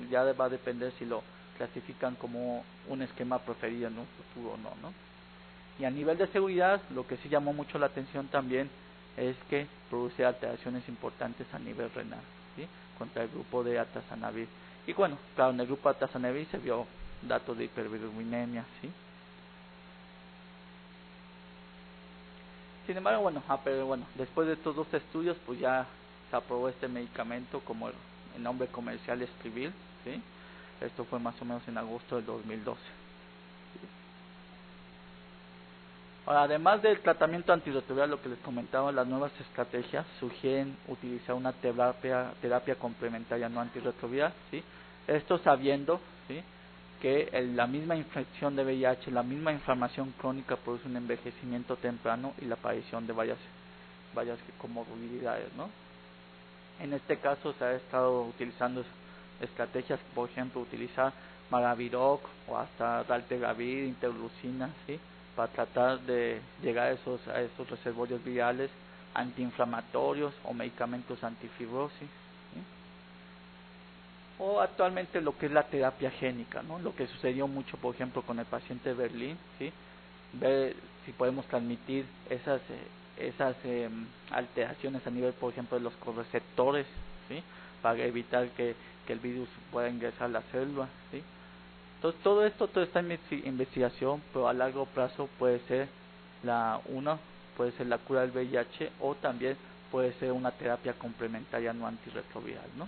ya va a depender si lo clasifican como un esquema preferido en un futuro o no, ¿no? Y a nivel de seguridad, lo que sí llamó mucho la atención también es que produce alteraciones importantes a nivel renal, ¿sí?, contra el grupo de atazanavir. Y bueno, claro, en el grupo de atazanavir se vio datos de hiperbilirubinemia, ¿sí? Sin embargo, bueno, después de estos dos estudios, pues ya se aprobó este medicamento como el nombre comercial es Trivil, ¿sí? Esto fue más o menos en agosto del 2012. Ahora, además del tratamiento antirretroviral, lo que les comentaba, las nuevas estrategias sugieren utilizar una terapia complementaria no antirretroviral, ¿sí? Esto sabiendo, ¿sí?, que la misma infección de VIH, la misma inflamación crónica produce un envejecimiento temprano y la aparición de varias comorbilidades, ¿no? En este caso se ha estado utilizando estrategias, por ejemplo, utilizar Maraviroc o hasta Daltegravir, interleucina, ¿sí?, para tratar de llegar a esos reservorios virales, antiinflamatorios o medicamentos antifibrosis, ¿sí? O actualmente lo que es la terapia génica, ¿no? Lo que sucedió mucho, por ejemplo, con el paciente de Berlín, ¿sí?, ver si podemos transmitir esas alteraciones a nivel, por ejemplo, de los correceptores, ¿sí?, para evitar que el virus pueda ingresar a la célula, ¿sí? Entonces todo está en investigación, pero a largo plazo puede ser puede ser la cura del VIH, o también puede ser una terapia complementaria no antirretroviral, ¿no?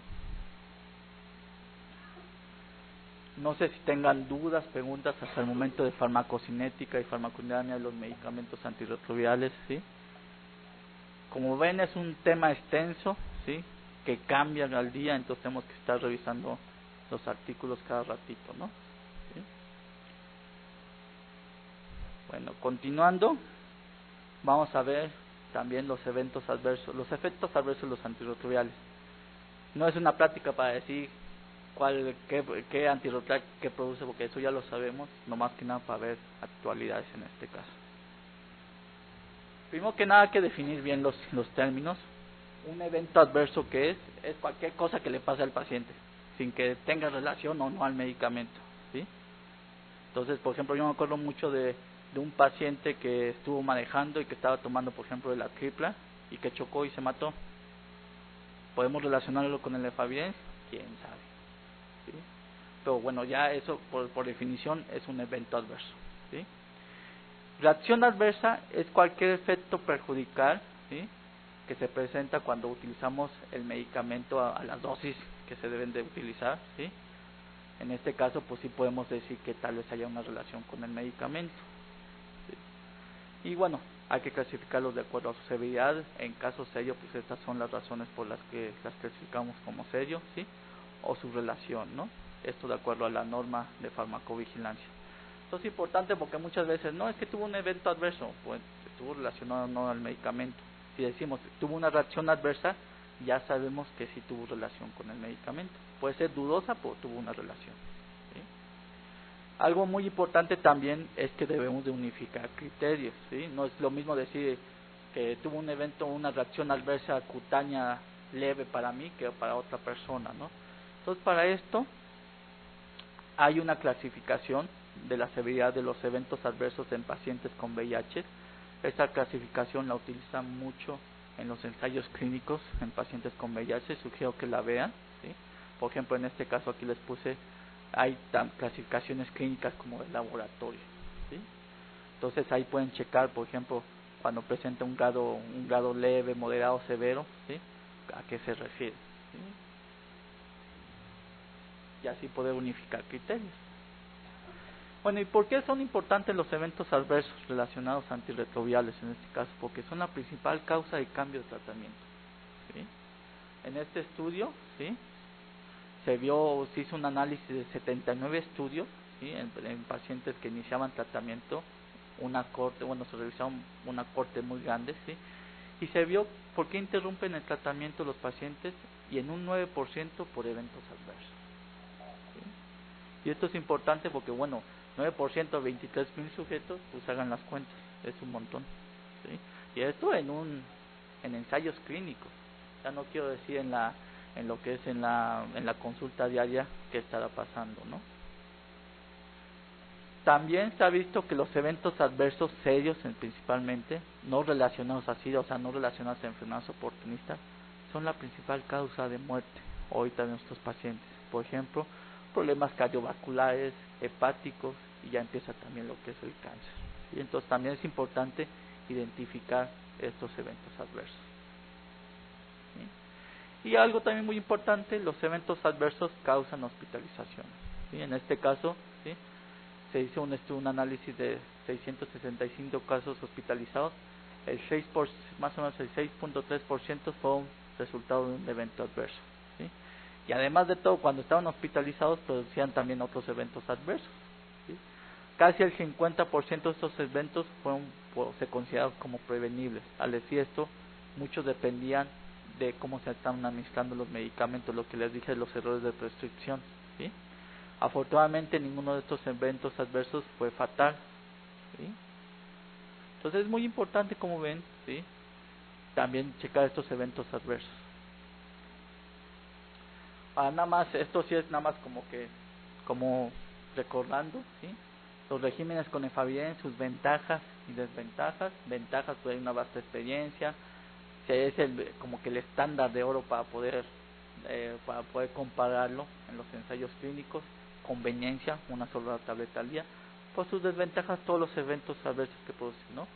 No sé si tengan dudas, preguntas hasta el momento de farmacocinética y farmacodinámica de los medicamentos antirretrovirales, ¿sí? Como ven, es un tema extenso, ¿sí?, que cambia al día, entonces tenemos que estar revisando los artículos cada ratito, ¿no? ¿Sí? Bueno, continuando, vamos a ver también los efectos adversos de los antirretrovirales. No es una plática para decir qué antirretroviral que produce, porque eso ya lo sabemos, no más que nada para ver actualidades en este caso. Primero que nada hay que definir bien los términos. Un evento adverso que es cualquier cosa que le pase al paciente, sin que tenga relación o no al medicamento, ¿sí? Entonces, por ejemplo, yo me acuerdo mucho de un paciente que estuvo manejando y que estaba tomando, por ejemplo, de la tripla y que chocó y se mató. ¿Podemos relacionarlo con el efavirenz? ¿Quién sabe? ¿Sí? Pero bueno, ya eso por definición es un evento adverso, ¿sí? Reacción adversa es cualquier efecto perjudicial, ¿sí?, que se presenta cuando utilizamos el medicamento a las dosis que se deben de utilizar, ¿sí? En este caso, pues sí podemos decir que tal vez haya una relación con el medicamento, ¿sí? Y bueno, hay que clasificarlos de acuerdo a su severidad. En caso serio, pues estas son las razones por las que las clasificamos como serio, ¿sí?, o su relación, ¿no? Esto de acuerdo a la norma de farmacovigilancia. Esto es importante porque muchas veces, no, es que tuvo un evento adverso, pues estuvo relacionado no al medicamento. Si decimos tuvo una reacción adversa, ya sabemos que sí tuvo relación con el medicamento. Puede ser dudosa, pero tuvo una relación, ¿sí? Algo muy importante también es que debemos de unificar criterios, ¿sí? No es lo mismo decir que tuvo un evento, una reacción adversa cutánea leve para mí que para otra persona, ¿no? Entonces, para esto hay una clasificación de la severidad de los eventos adversos en pacientes con VIH. Esta clasificación la utilizan mucho en los ensayos clínicos en pacientes con VIH, sugiero que la vean, ¿sí? Por ejemplo, en este caso aquí les puse, hay clasificaciones clínicas como de laboratorio, ¿sí? Entonces ahí pueden checar, por ejemplo, cuando presenta un grado leve, moderado, severo, ¿sí? A qué se refiere, ¿sí? Y así poder unificar criterios. Bueno, ¿y por qué son importantes los eventos adversos relacionados a antirretrovirales en este caso? Porque son la principal causa de cambio de tratamiento, ¿sí? En este estudio, ¿sí? Se hizo un análisis de 79 estudios, ¿sí? En pacientes que iniciaban tratamiento, se revisaron una corte muy grande, ¿sí? Y se vio por qué interrumpen el tratamiento los pacientes, y en un 9% por eventos adversos, ¿sí? Y esto es importante porque, bueno, 9%, 23,000 sujetos, pues hagan las cuentas, es un montón, ¿sí? Y esto en ensayos clínicos, ya no quiero decir en lo que es en la consulta diaria que estará pasando, ¿no? También se ha visto que los eventos adversos serios, principalmente, no relacionados a SIDA, o sea, no relacionados a enfermedades oportunistas, son la principal causa de muerte ahorita de nuestros pacientes. Por ejemplo, problemas cardiovasculares, hepáticos, y ya empieza también lo que es el cáncer. Y entonces también es importante identificar estos eventos adversos, ¿sí? Y algo también muy importante, los eventos adversos causan hospitalizaciones, ¿sí? En este caso, ¿sí? Se hizo un análisis de 665 casos hospitalizados, más o menos el 6,3% fue un resultado de un evento adverso, ¿sí? Y además de todo, cuando estaban hospitalizados producían también otros eventos adversos, ¿sí? Casi el 50% de estos eventos se consideraron como prevenibles. Al decir esto, muchos dependían de cómo se estaban administrando los medicamentos, lo que les dije, los errores de prescripción, ¿sí? Afortunadamente ninguno de estos eventos adversos fue fatal, ¿sí? Entonces es muy importante, como ven, ¿sí? También checar estos eventos adversos. Nada más, esto sí es nada más como recordando, ¿sí? Los regímenes con efavirenz, sus ventajas y desventajas. Ventajas, pues hay una vasta experiencia, es como que el estándar de oro para poder compararlo en los ensayos clínicos. Conveniencia, una sola tableta al día. Por sus desventajas, todos los eventos adversos que producen, ¿no?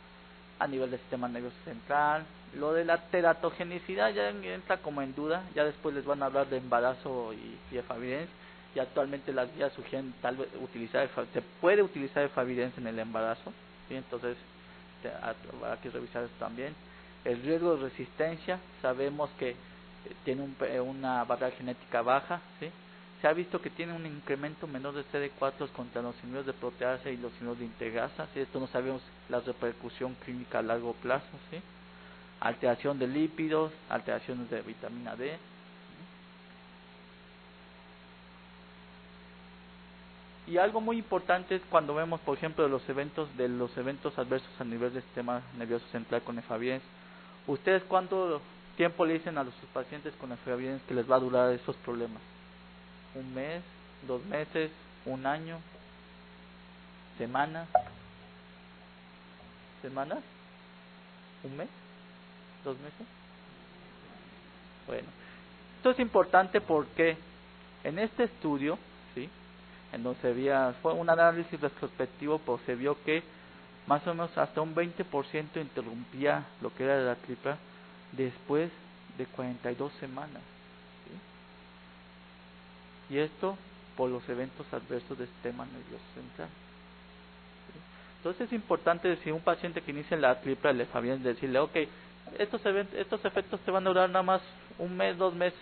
A nivel del sistema nervioso central. Lo de la teratogenicidad ya entra como en duda, ya después les van a hablar de embarazo y efavirenz, y actualmente las guías sugieren tal vez se puede utilizar efavirenz en el embarazo, ¿sí? Entonces habrá que revisar eso también. El riesgo de resistencia, sabemos que tiene una barrera genética baja, ¿sí? Se ha visto que tiene un incremento menor de CD4 contra los inhibidores de proteasa y los inhibidores de integrasa, ¿sí? Esto no sabemos la repercusión clínica a largo plazo, ¿sí? Alteración de lípidos, alteraciones de vitamina D. Y algo muy importante es cuando vemos, por ejemplo, de los eventos adversos a nivel del sistema nervioso central con efavirenz. ¿Ustedes cuánto tiempo le dicen a sus pacientes con efavirenz que les va a durar esos problemas? ¿Un mes? ¿2 meses? ¿Un año? ¿Semanas? ¿Semanas? ¿Un mes? ¿2 meses? Bueno, esto es importante porque en este estudio, ¿sí? En donde fue un análisis retrospectivo, pues se vio que más o menos hasta un 20% interrumpía lo que era la tripla después de 42 semanas, ¿sí? Y esto por los eventos adversos del sistema nervioso central, ¿sí? Entonces es importante decir un paciente que inicia la tripla de efavirenz, decirle, ok, estos efectos te van a durar nada más un mes, 2 meses,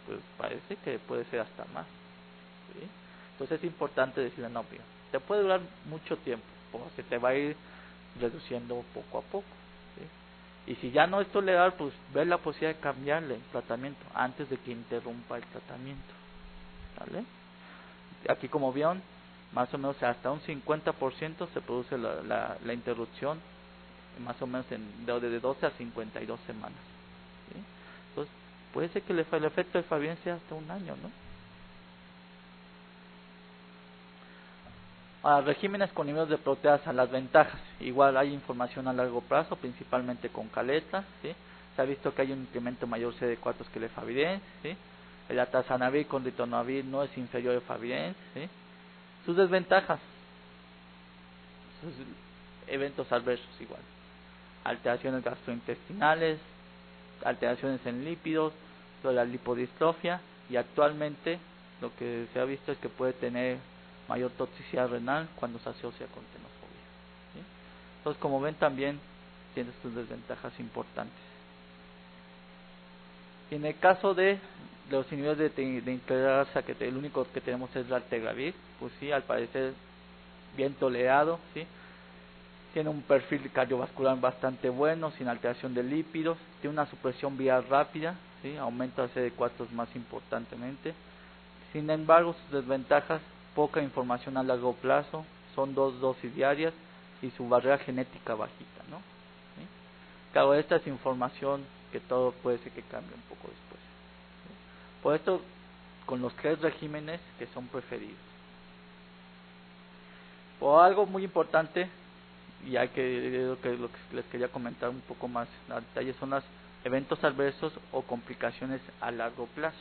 pues parece que puede ser hasta más, ¿sí? Entonces es importante decirle, no, mira, te puede durar mucho tiempo, porque te va a ir reduciendo poco a poco, ¿sí? Y si ya no es tolerable, pues ver la posibilidad de cambiarle el tratamiento antes de que interrumpa el tratamiento, ¿vale? Aquí, como vieron, más o menos hasta un 50% se produce la interrupción, más o menos de 12 a 52 semanas, ¿sí? Entonces, puede ser que el efecto de Favirenz sea hasta un año, ¿no? Regímenes con niveles de proteasa, las ventajas. Igual hay información a largo plazo, principalmente con caleta, ¿sí? Se ha visto que hay un incremento mayor CD4 que el Favirenz, ¿sí? El atazanavir con ritonavir no es inferior al Favirenz, ¿sí? Sus desventajas, sus eventos adversos igual. Alteraciones gastrointestinales, alteraciones en lípidos, toda la lipodistrofia, y actualmente lo que se ha visto es que puede tener mayor toxicidad renal cuando se asocia con tenofobia, ¿sí? Entonces, como ven, también tiene sus desventajas importantes. Y en el caso de los inhibidores de integrasa, que el único que tenemos es la Altegravir, pues sí, al parecer bien tolerado, ¿sí? Tiene un perfil cardiovascular bastante bueno, sin alteración de lípidos, tiene una supresión viral rápida, ¿sí? Aumenta el CD4 más importantemente. Sin embargo, sus desventajas: poca información a largo plazo, son 2 dosis diarias y su barrera genética bajita, ¿no? ¿Sí? Claro, esta es información que todo puede ser que cambie un poco después, ¿sí? Por esto, con los 3 regímenes que son preferidos. O algo muy importante, y hay lo que les quería comentar un poco más a detalle, son los eventos adversos o complicaciones a largo plazo.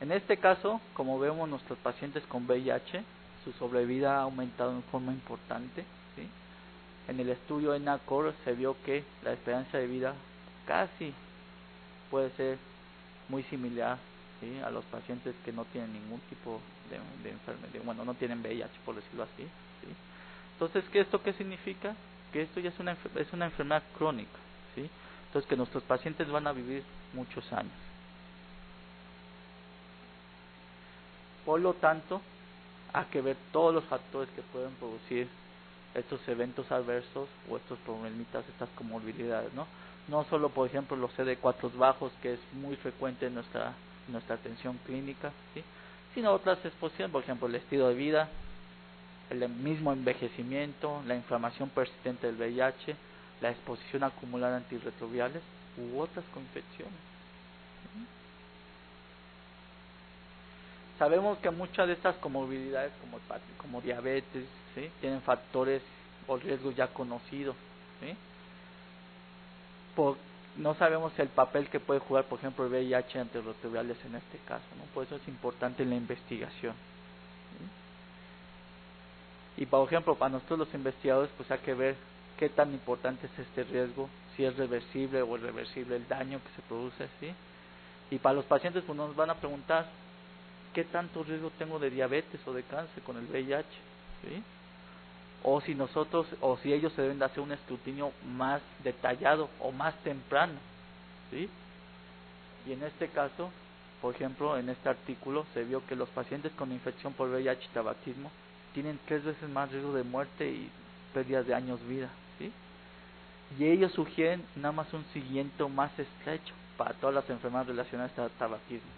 En este caso, como vemos, nuestros pacientes con VIH, su sobrevida ha aumentado en forma importante, ¿sí? En el estudio ENACOR se vio que la esperanza de vida casi puede ser muy similar, ¿sí?, a los pacientes que no tienen ningún tipo de enfermedad, bueno, no tienen VIH, por decirlo así, ¿sí? Entonces, ¿esto qué significa? Que esto ya es una enfermedad crónica, ¿sí? Entonces, que nuestros pacientes van a vivir muchos años. Por lo tanto, hay que ver todos los factores que pueden producir estos eventos adversos o estos problemitas, estas comorbilidades, ¿no? No solo, por ejemplo, los CD4 bajos, que es muy frecuente en nuestra atención clínica, ¿sí?, sino otras exposiciones, por ejemplo, el estilo de vida, el mismo envejecimiento, la inflamación persistente del VIH, la exposición acumulada a antirretrovirales u otras infecciones. Sabemos que muchas de estas comorbilidades, como diabetes, ¿sí?, tienen factores o riesgos ya conocidos, ¿sí? No sabemos el papel que puede jugar, por ejemplo, el VIH antirretrovirales en este caso, ¿no? Por eso es importante la investigación, ¿sí? Y, por ejemplo, para nosotros los investigadores, pues hay que ver qué tan importante es este riesgo, si es reversible o irreversible el daño que se produce, ¿sí? Y para los pacientes, pues nos van a preguntar qué tanto riesgo tengo de diabetes o de cáncer con el VIH, ¿sí? O si ellos se deben de hacer un escrutinio más detallado o más temprano, ¿sí? Y en este caso, por ejemplo, en este artículo se vio que los pacientes con infección por VIH y tabaquismo tienen 3 veces más riesgo de muerte y pérdidas de años vida, ¿sí? Y ellos sugieren nada más un seguimiento más estrecho para todas las enfermedades relacionadas al tabaquismo,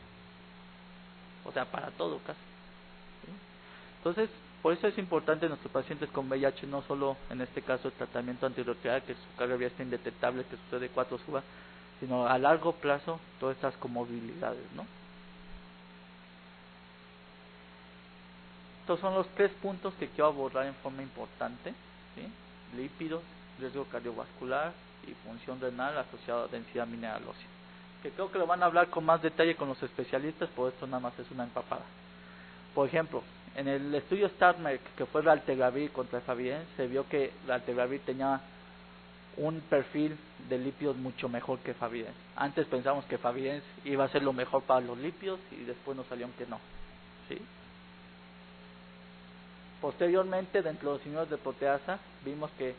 o sea, para todo casi, ¿sí? Entonces, por eso es importante en nuestros pacientes con VIH, no solo en este caso el tratamiento antirretroviral, que su carga viral está indetectable, que su CD4 suba, sino a largo plazo todas estas comorbilidades, ¿no? Estos son los 3 puntos que quiero abordar en forma importante, ¿sí? Lípidos, riesgo cardiovascular y función renal asociada a densidad mineral ósea, que creo que lo van a hablar con más detalle con los especialistas, por esto nada más es una empapada. Por ejemplo, en el estudio STARMERC, que fue la Altegravir contra Favirenz, se vio que la Altegravir tenía un perfil de lípidos mucho mejor que Favirenz. Antes pensamos que Favirenz iba a ser lo mejor para los lípidos y después nos salió que no, ¿sí? Posteriormente, dentro de los inhibidores de proteasa, vimos que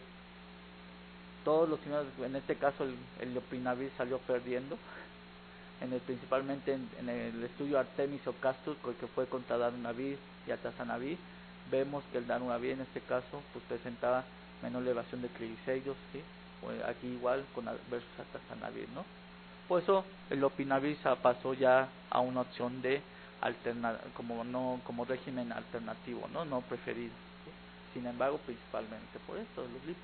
todos los inhibidores, en este caso el lopinavir salió perdiendo, principalmente en el estudio Artemis o Castor, que fue contra darunavir y atazanavir. Vemos que el darunavir en este caso pues presentaba menor elevación de triglicéridos, ¿sí? Aquí igual con versus atazanavir, ¿no? Por eso el lopinavir pasó ya a una opción de como régimen alternativo, no preferido, ¿sí? Sin embargo, principalmente por esto, los lípidos.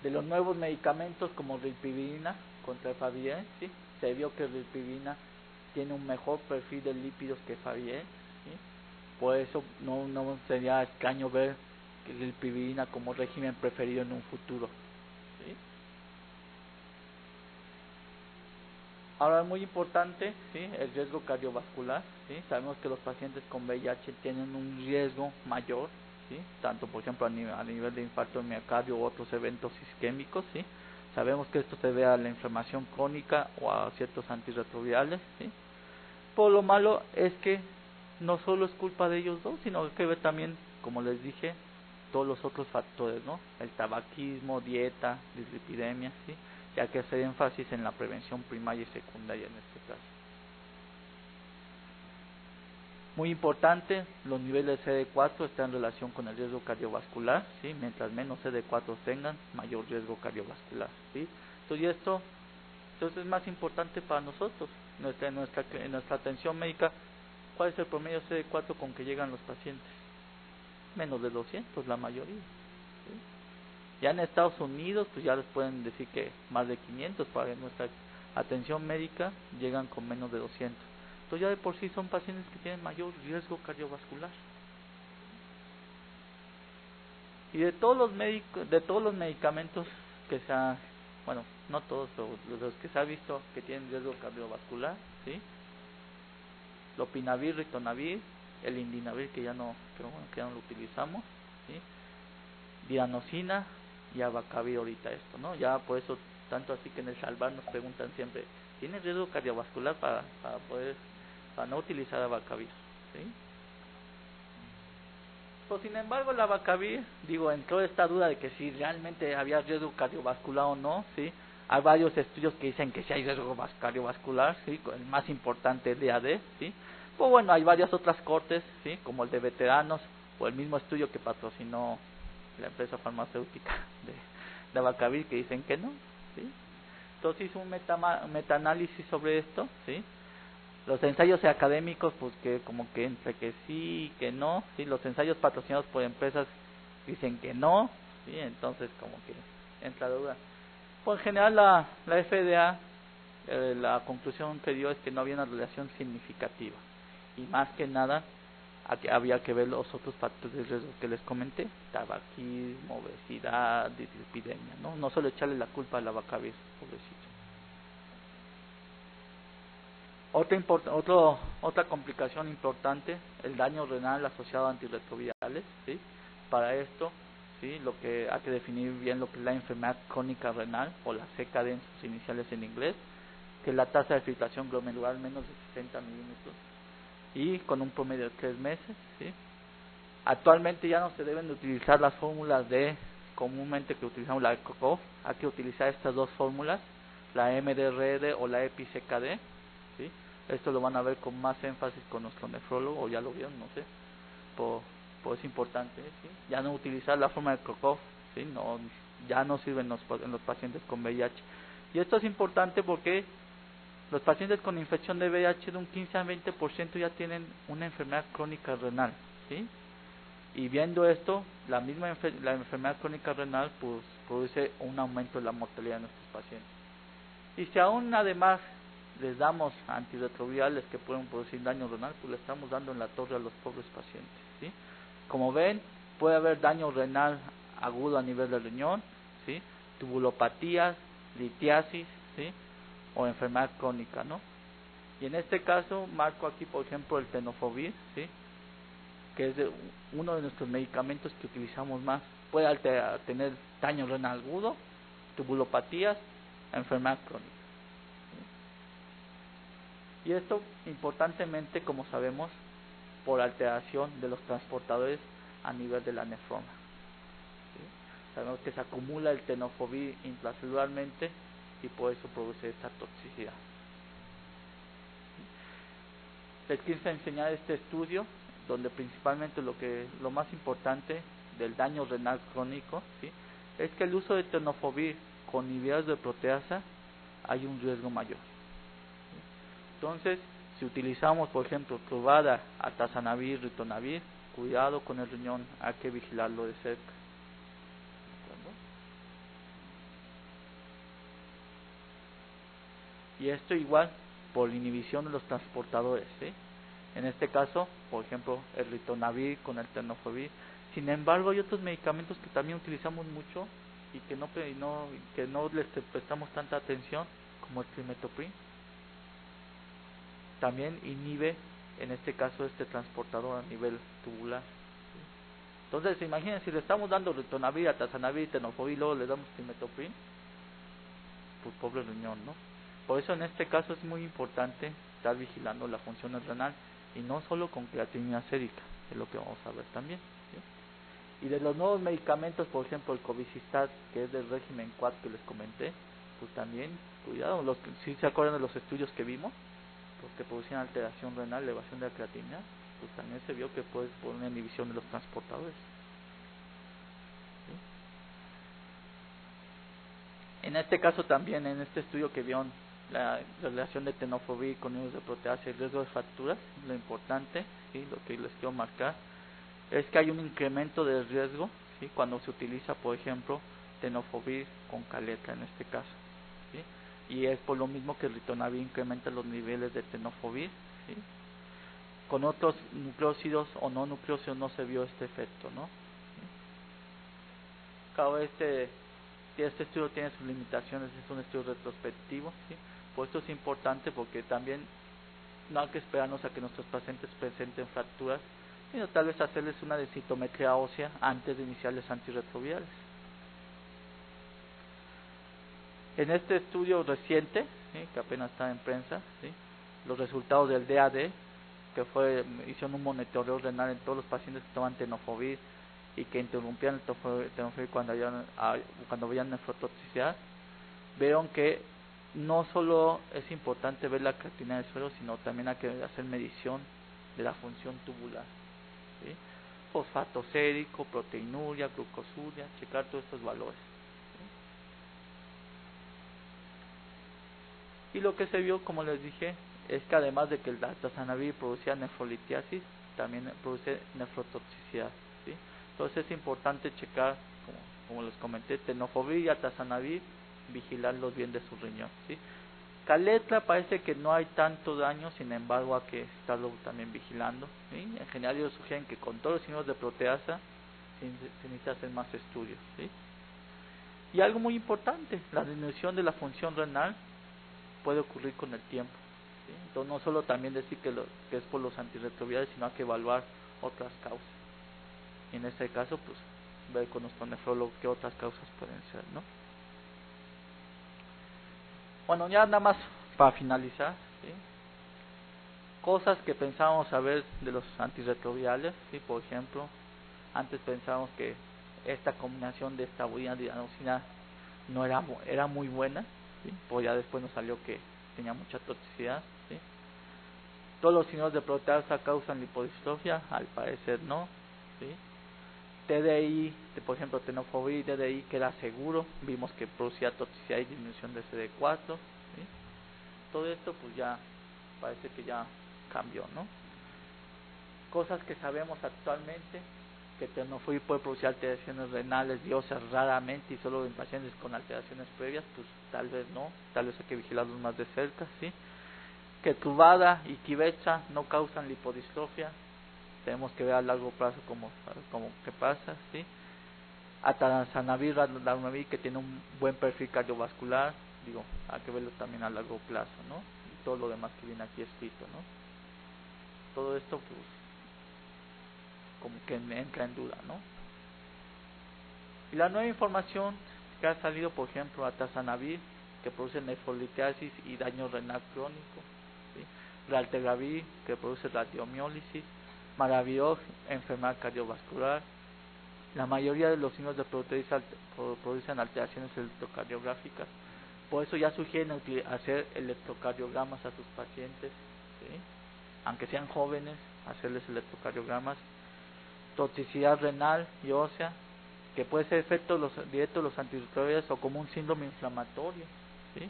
De los nuevos medicamentos como rilpivirina contra Favier, ¿sí? Se vio que rilpivirina tiene un mejor perfil de lípidos que Favier, ¿sí? Por eso no sería extraño ver que rilpivirina como régimen preferido en un futuro, ¿sí? Ahora es muy importante, ¿sí? El riesgo cardiovascular, ¿sí? Sabemos que los pacientes con VIH tienen un riesgo mayor, ¿sí? Tanto por ejemplo a nivel de infarto de miocardio u otros eventos isquémicos, ¿sí? Sabemos que esto se debe a la inflamación crónica o a ciertos antirretrovirales, ¿sí? Por lo malo es que no solo es culpa de ellos dos, sino que ver también, como les dije, todos los otros factores, ¿no? El tabaquismo, dieta, dislipidemia, ¿sí? Ya que hacer énfasis en la prevención primaria y secundaria en este caso. Muy importante, los niveles de CD4 están en relación con el riesgo cardiovascular, ¿sí? Mientras menos CD4 tengan, mayor riesgo cardiovascular, ¿sí? Entonces es más importante para nosotros, nuestra atención médica. ¿Cuál es el promedio CD4 con que llegan los pacientes? Menos de 200, la mayoría, ¿sí? Ya en Estados Unidos, pues ya les pueden decir que más de 500, para nuestra atención médica llegan con menos de 200. Entonces ya de por sí son pacientes que tienen mayor riesgo cardiovascular. Y de todos los medicamentos que se ha, bueno, no todos, pero los que se ha visto que tienen riesgo cardiovascular, ¿sí? Lopinavir, ritonavir, el indinavir que ya no lo utilizamos, ¿sí? Dianosina y abacavir ahorita esto, ¿no? Ya por eso, tanto así que en el Salvar nos preguntan siempre, ¿tiene riesgo cardiovascular para no utilizar abacavir? ¿Sí? Pues sin embargo el abacavir, en toda esta duda de que si realmente había riesgo cardiovascular o no, ¿sí? Hay varios estudios que dicen que sí hay riesgo cardiovascular, ¿sí? El más importante el DAD, ¿sí? Pues bueno, hay varias otras cortes, ¿sí? Como el de veteranos o el mismo estudio que patrocinó la empresa farmacéutica de abacavir, que dicen que no, ¿sí? Entonces hizo un metaanálisis sobre esto, ¿sí? Los ensayos académicos, pues que como que entre que sí y que no, ¿sí? Los ensayos patrocinados por empresas dicen que no, ¿sí? Entonces como que entra duda. Pues en general la FDA, la conclusión que dio es que no había una relación significativa. Y más que nada, había que ver los otros factores de riesgo que les comenté: tabaquismo, obesidad, dislipidemia, no solo echarle la culpa al abacavir, pobrecito. Otra complicación importante, el daño renal asociado a antirretrovirales, ¿sí? Para esto, ¿sí? Lo que hay que definir bien lo que es la enfermedad crónica renal, o la CKD en sus iniciales en inglés, que es la tasa de filtración glomerular menos de 60 milímetros y con un promedio de 3 meses, ¿sí? Actualmente ya no se deben de utilizar las fórmulas comúnmente que utilizamos, la de COCOF. Hay que utilizar estas dos fórmulas, la MDRD o la EPI-CKD, ¿sí? Esto lo van a ver con más énfasis con nuestro nefrólogo, o ya lo vieron, no sé, por es importante, ¿sí? Ya no utilizar la fórmula de COCOF, ¿sí? Ya no sirven en los pacientes con VIH. Y esto es importante porque los pacientes con infección de VIH de un 15 a 20% ya tienen una enfermedad crónica renal, ¿sí? Y viendo esto, la enfermedad crónica renal pues produce un aumento de la mortalidad de nuestros pacientes. Y si aún además les damos antirretrovirales que pueden producir daño renal, pues le estamos dando en la torre a los pobres pacientes, ¿sí? Como ven, puede haber daño renal agudo a nivel del riñón, ¿sí? Tubulopatías, litiasis, ¿sí? O enfermedad crónica, ¿no? Y en este caso marco aquí por ejemplo el tenofovir, ¿sí? Que es uno de nuestros medicamentos que utilizamos más. Puede tener daño renal agudo, tubulopatías, enfermedad crónica. Y esto importantemente, como sabemos, por alteración de los transportadores a nivel de la nefrona, ¿sí? Sabemos que se acumula el tenofovir intracelularmente y por eso produce esta toxicidad. Les quise enseñar este estudio donde principalmente lo más importante del daño renal crónico, ¿sí? Es que el uso de tenofovir con inhibidores de proteasa hay un riesgo mayor, ¿sí? Entonces, si utilizamos, por ejemplo, Truvada, Atazanavir, Ritonavir, cuidado con el riñón, hay que vigilarlo de cerca. Y esto igual por inhibición de los transportadores, ¿sí? En este caso, por ejemplo, el Ritonavir con el Tenofovir. Sin embargo, hay otros medicamentos que también utilizamos mucho y que no les prestamos tanta atención, como el Trimetoprim. También inhibe, en este caso, este transportador a nivel tubular. Entonces, imagínense, si le estamos dando Ritonavir, Atazanavir, Tenofovir, luego le damos Trimetoprim, pues pobre riñón, ¿no? Por eso en este caso es muy importante estar vigilando la función renal y no solo con creatinina sérica, es lo que vamos a ver también, ¿sí? Y de los nuevos medicamentos, por ejemplo el Covicistat, que es del régimen 4 que les comenté, pues también cuidado, si se acuerdan de los estudios que vimos, los que producían alteración renal, elevación de la creatinina, pues también se vio que puede por una inhibición de los transportadores, ¿sí? En este caso también, en este estudio que vieron la relación de tenofovir con niveles de proteasa y riesgo de fracturas, lo importante, ¿sí? Lo que les quiero marcar es que hay un incremento del riesgo, ¿sí? Cuando se utiliza, por ejemplo, tenofovir con caleta en este caso, ¿sí? Y es por lo mismo que el ritonavir incrementa los niveles de tenofovir, ¿sí? Con otros nucleócidos o no nucleócidos no se vio este efecto, ¿no? ¿Sí? Claro, este estudio tiene sus limitaciones, es un estudio retrospectivo, ¿sí? Por esto es importante porque también no hay que esperarnos a que nuestros pacientes presenten fracturas, sino tal vez hacerles una densitometría ósea antes de iniciarles antirretrovirales. En este estudio reciente, ¿sí? Que apenas está en prensa, ¿sí? Los resultados del DAD, que hicieron un monitoreo renal en todos los pacientes que toman tenofovir y que interrumpían el tenofovir cuando veían nefrotoxicidad, vieron que no solo es importante ver la creatinina del suero, sino también hay que hacer medición de la función tubular, ¿sí? Fosfato sérico, proteinuria, glucosuria, checar todos estos valores, ¿sí? Y lo que se vio, como les dije, es que además de que el atazanavir producía nefrolitiasis, también produce nefrotoxicidad, ¿sí? Entonces es importante checar, como les comenté, tenofovir y atazanavir, vigilarlos bien de su riñón, ¿sí? Caletra parece que no hay tanto daño, sin embargo hay que estarlo también vigilando, ¿sí? En general ellos sugieren que con todos los signos de proteasa se necesita hacer más estudios, ¿sí? Y algo muy importante, la disminución de la función renal puede ocurrir con el tiempo, ¿sí? Entonces no solo también decir que es por los antirretrovirales, sino hay que evaluar otras causas. Y en este caso, pues, ver con nuestro nefrólogo qué otras causas pueden ser, ¿no? Bueno, ya nada más para finalizar, ¿sí? Cosas que pensábamos saber de los antirretrovirales, ¿sí? Por ejemplo, antes pensábamos que esta combinación de estabuina y adenosina no era muy buena, ¿sí? Pues ya después nos salió que tenía mucha toxicidad, ¿sí? Todos los signos de proteasa causan lipodistrofia, al parecer no, ¿sí? TDI, por ejemplo, tenofovir, TDI que era seguro, vimos que producía toxicidad y disminución de CD4, ¿sí? Todo esto pues ya parece que ya cambió, ¿no? Cosas que sabemos actualmente, que tenofovir puede producir alteraciones renales y óseas raramente y solo en pacientes con alteraciones previas, pues tal vez no, tal vez hay que vigilarlos más de cerca, ¿sí? Que Truvada y Quivecha no causan lipodistrofia, tenemos que ver a largo plazo cómo qué pasa, ¿sí? Atazanavir, Darunavir, que tiene un buen perfil cardiovascular, digo, hay que verlo también a largo plazo, ¿no? Y todo lo demás que viene aquí escrito, ¿no? Todo esto, pues, como que me entra en duda, ¿no? Y la nueva información que ha salido, por ejemplo, Atazanavir, que produce nefrolitiasis y daño renal crónico, ¿sí? Raltegravir, que produce radiomiólisis, Maraviroc, enfermedad cardiovascular. La mayoría de los signos de proteína producen alteraciones electrocardiográficas. Por eso ya sugieren hacer electrocardiogramas a sus pacientes, ¿sí? Aunque sean jóvenes, hacerles electrocardiogramas. Toxicidad renal y ósea, que puede ser efecto directo de los antirretrovirales o como un síndrome inflamatorio, ¿sí?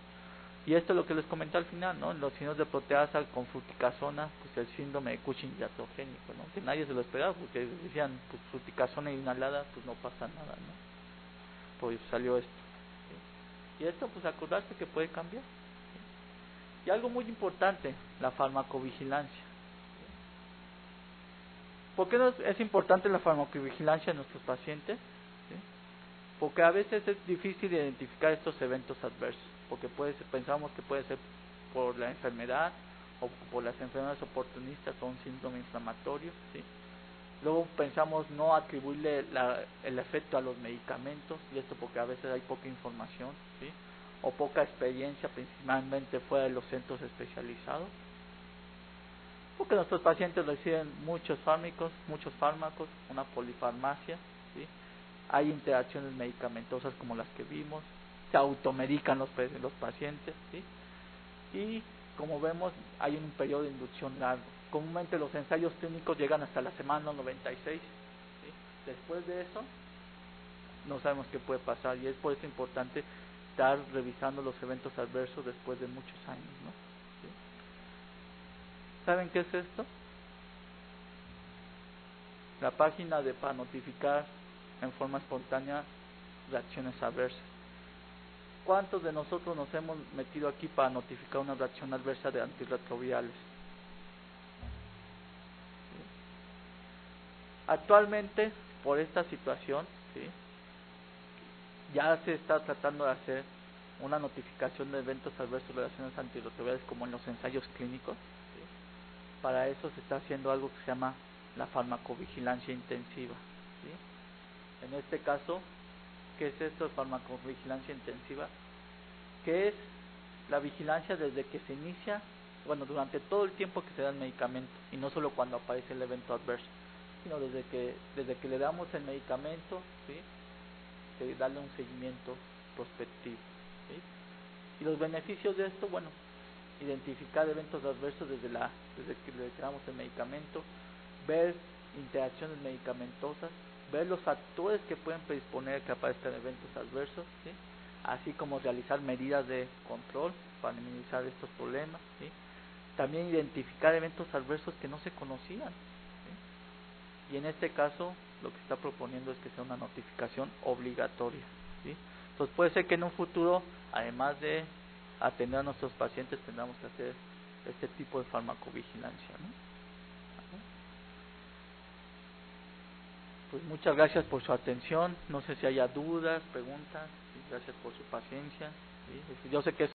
Y esto es lo que les comenté al final, ¿no? En los signos de proteasa con fluticasona, pues el síndrome de Cushing iatrogénico, ¿no? Que nadie se lo esperaba, porque decían, pues fluticasona inhalada, pues no pasa nada, ¿no? Pues salió esto. ¿Sí? Y esto, pues acordarse que puede cambiar. ¿Sí? Y algo muy importante, la farmacovigilancia. ¿Por qué es importante la farmacovigilancia en nuestros pacientes? ¿Sí? Porque a veces es difícil identificar estos eventos adversos, porque pensamos que puede ser por la enfermedad o por las enfermedades oportunistas o un síndrome inflamatorio, ¿sí? Luego pensamos no atribuirle el efecto a los medicamentos, y esto porque a veces hay poca información, ¿sí? O poca experiencia, principalmente fuera de los centros especializados, porque nuestros pacientes reciben muchos fármacos, una polifarmacia, ¿sí? Hay interacciones medicamentosas como las que vimos, se automedican los pacientes, ¿sí? Y como vemos hay un periodo de inducción largo. Comúnmente los ensayos clínicos llegan hasta la semana 96, ¿sí? Después de eso no sabemos qué puede pasar, y es por eso importante estar revisando los eventos adversos después de muchos años, ¿no? ¿Sí? ¿Saben qué es esto? La página para notificar en forma espontánea reacciones adversas. ¿Cuántos de nosotros nos hemos metido aquí para notificar una reacción adversa de antirretrovirales? ¿Sí? Actualmente, por esta situación, ¿sí? Ya se está tratando de hacer una notificación de eventos adversos de reacciones antirretrovirales como en los ensayos clínicos, ¿sí? Para eso se está haciendo algo que se llama la farmacovigilancia intensiva, ¿sí? En este caso, ¿qué es esto de farmacovigilancia intensiva? Que es la vigilancia desde que se inicia, durante todo el tiempo que se da el medicamento, y no solo cuando aparece el evento adverso, sino desde que le damos el medicamento, ¿sí? De darle un seguimiento prospectivo, ¿sí? Y los beneficios de esto, identificar eventos adversos desde que le damos el medicamento, ver interacciones medicamentosas, ver los factores que pueden predisponer a que aparezcan eventos adversos, ¿sí? Así como realizar medidas de control para minimizar estos problemas, ¿sí? También identificar eventos adversos que no se conocían, ¿sí? Y en este caso lo que está proponiendo es que sea una notificación obligatoria, ¿sí? Entonces puede ser que en un futuro, además de atender a nuestros pacientes, tengamos que hacer este tipo de farmacovigilancia, ¿no? Pues muchas gracias por su atención. No sé si haya dudas, preguntas. Gracias por su paciencia. ¿Sí? Yo sé que es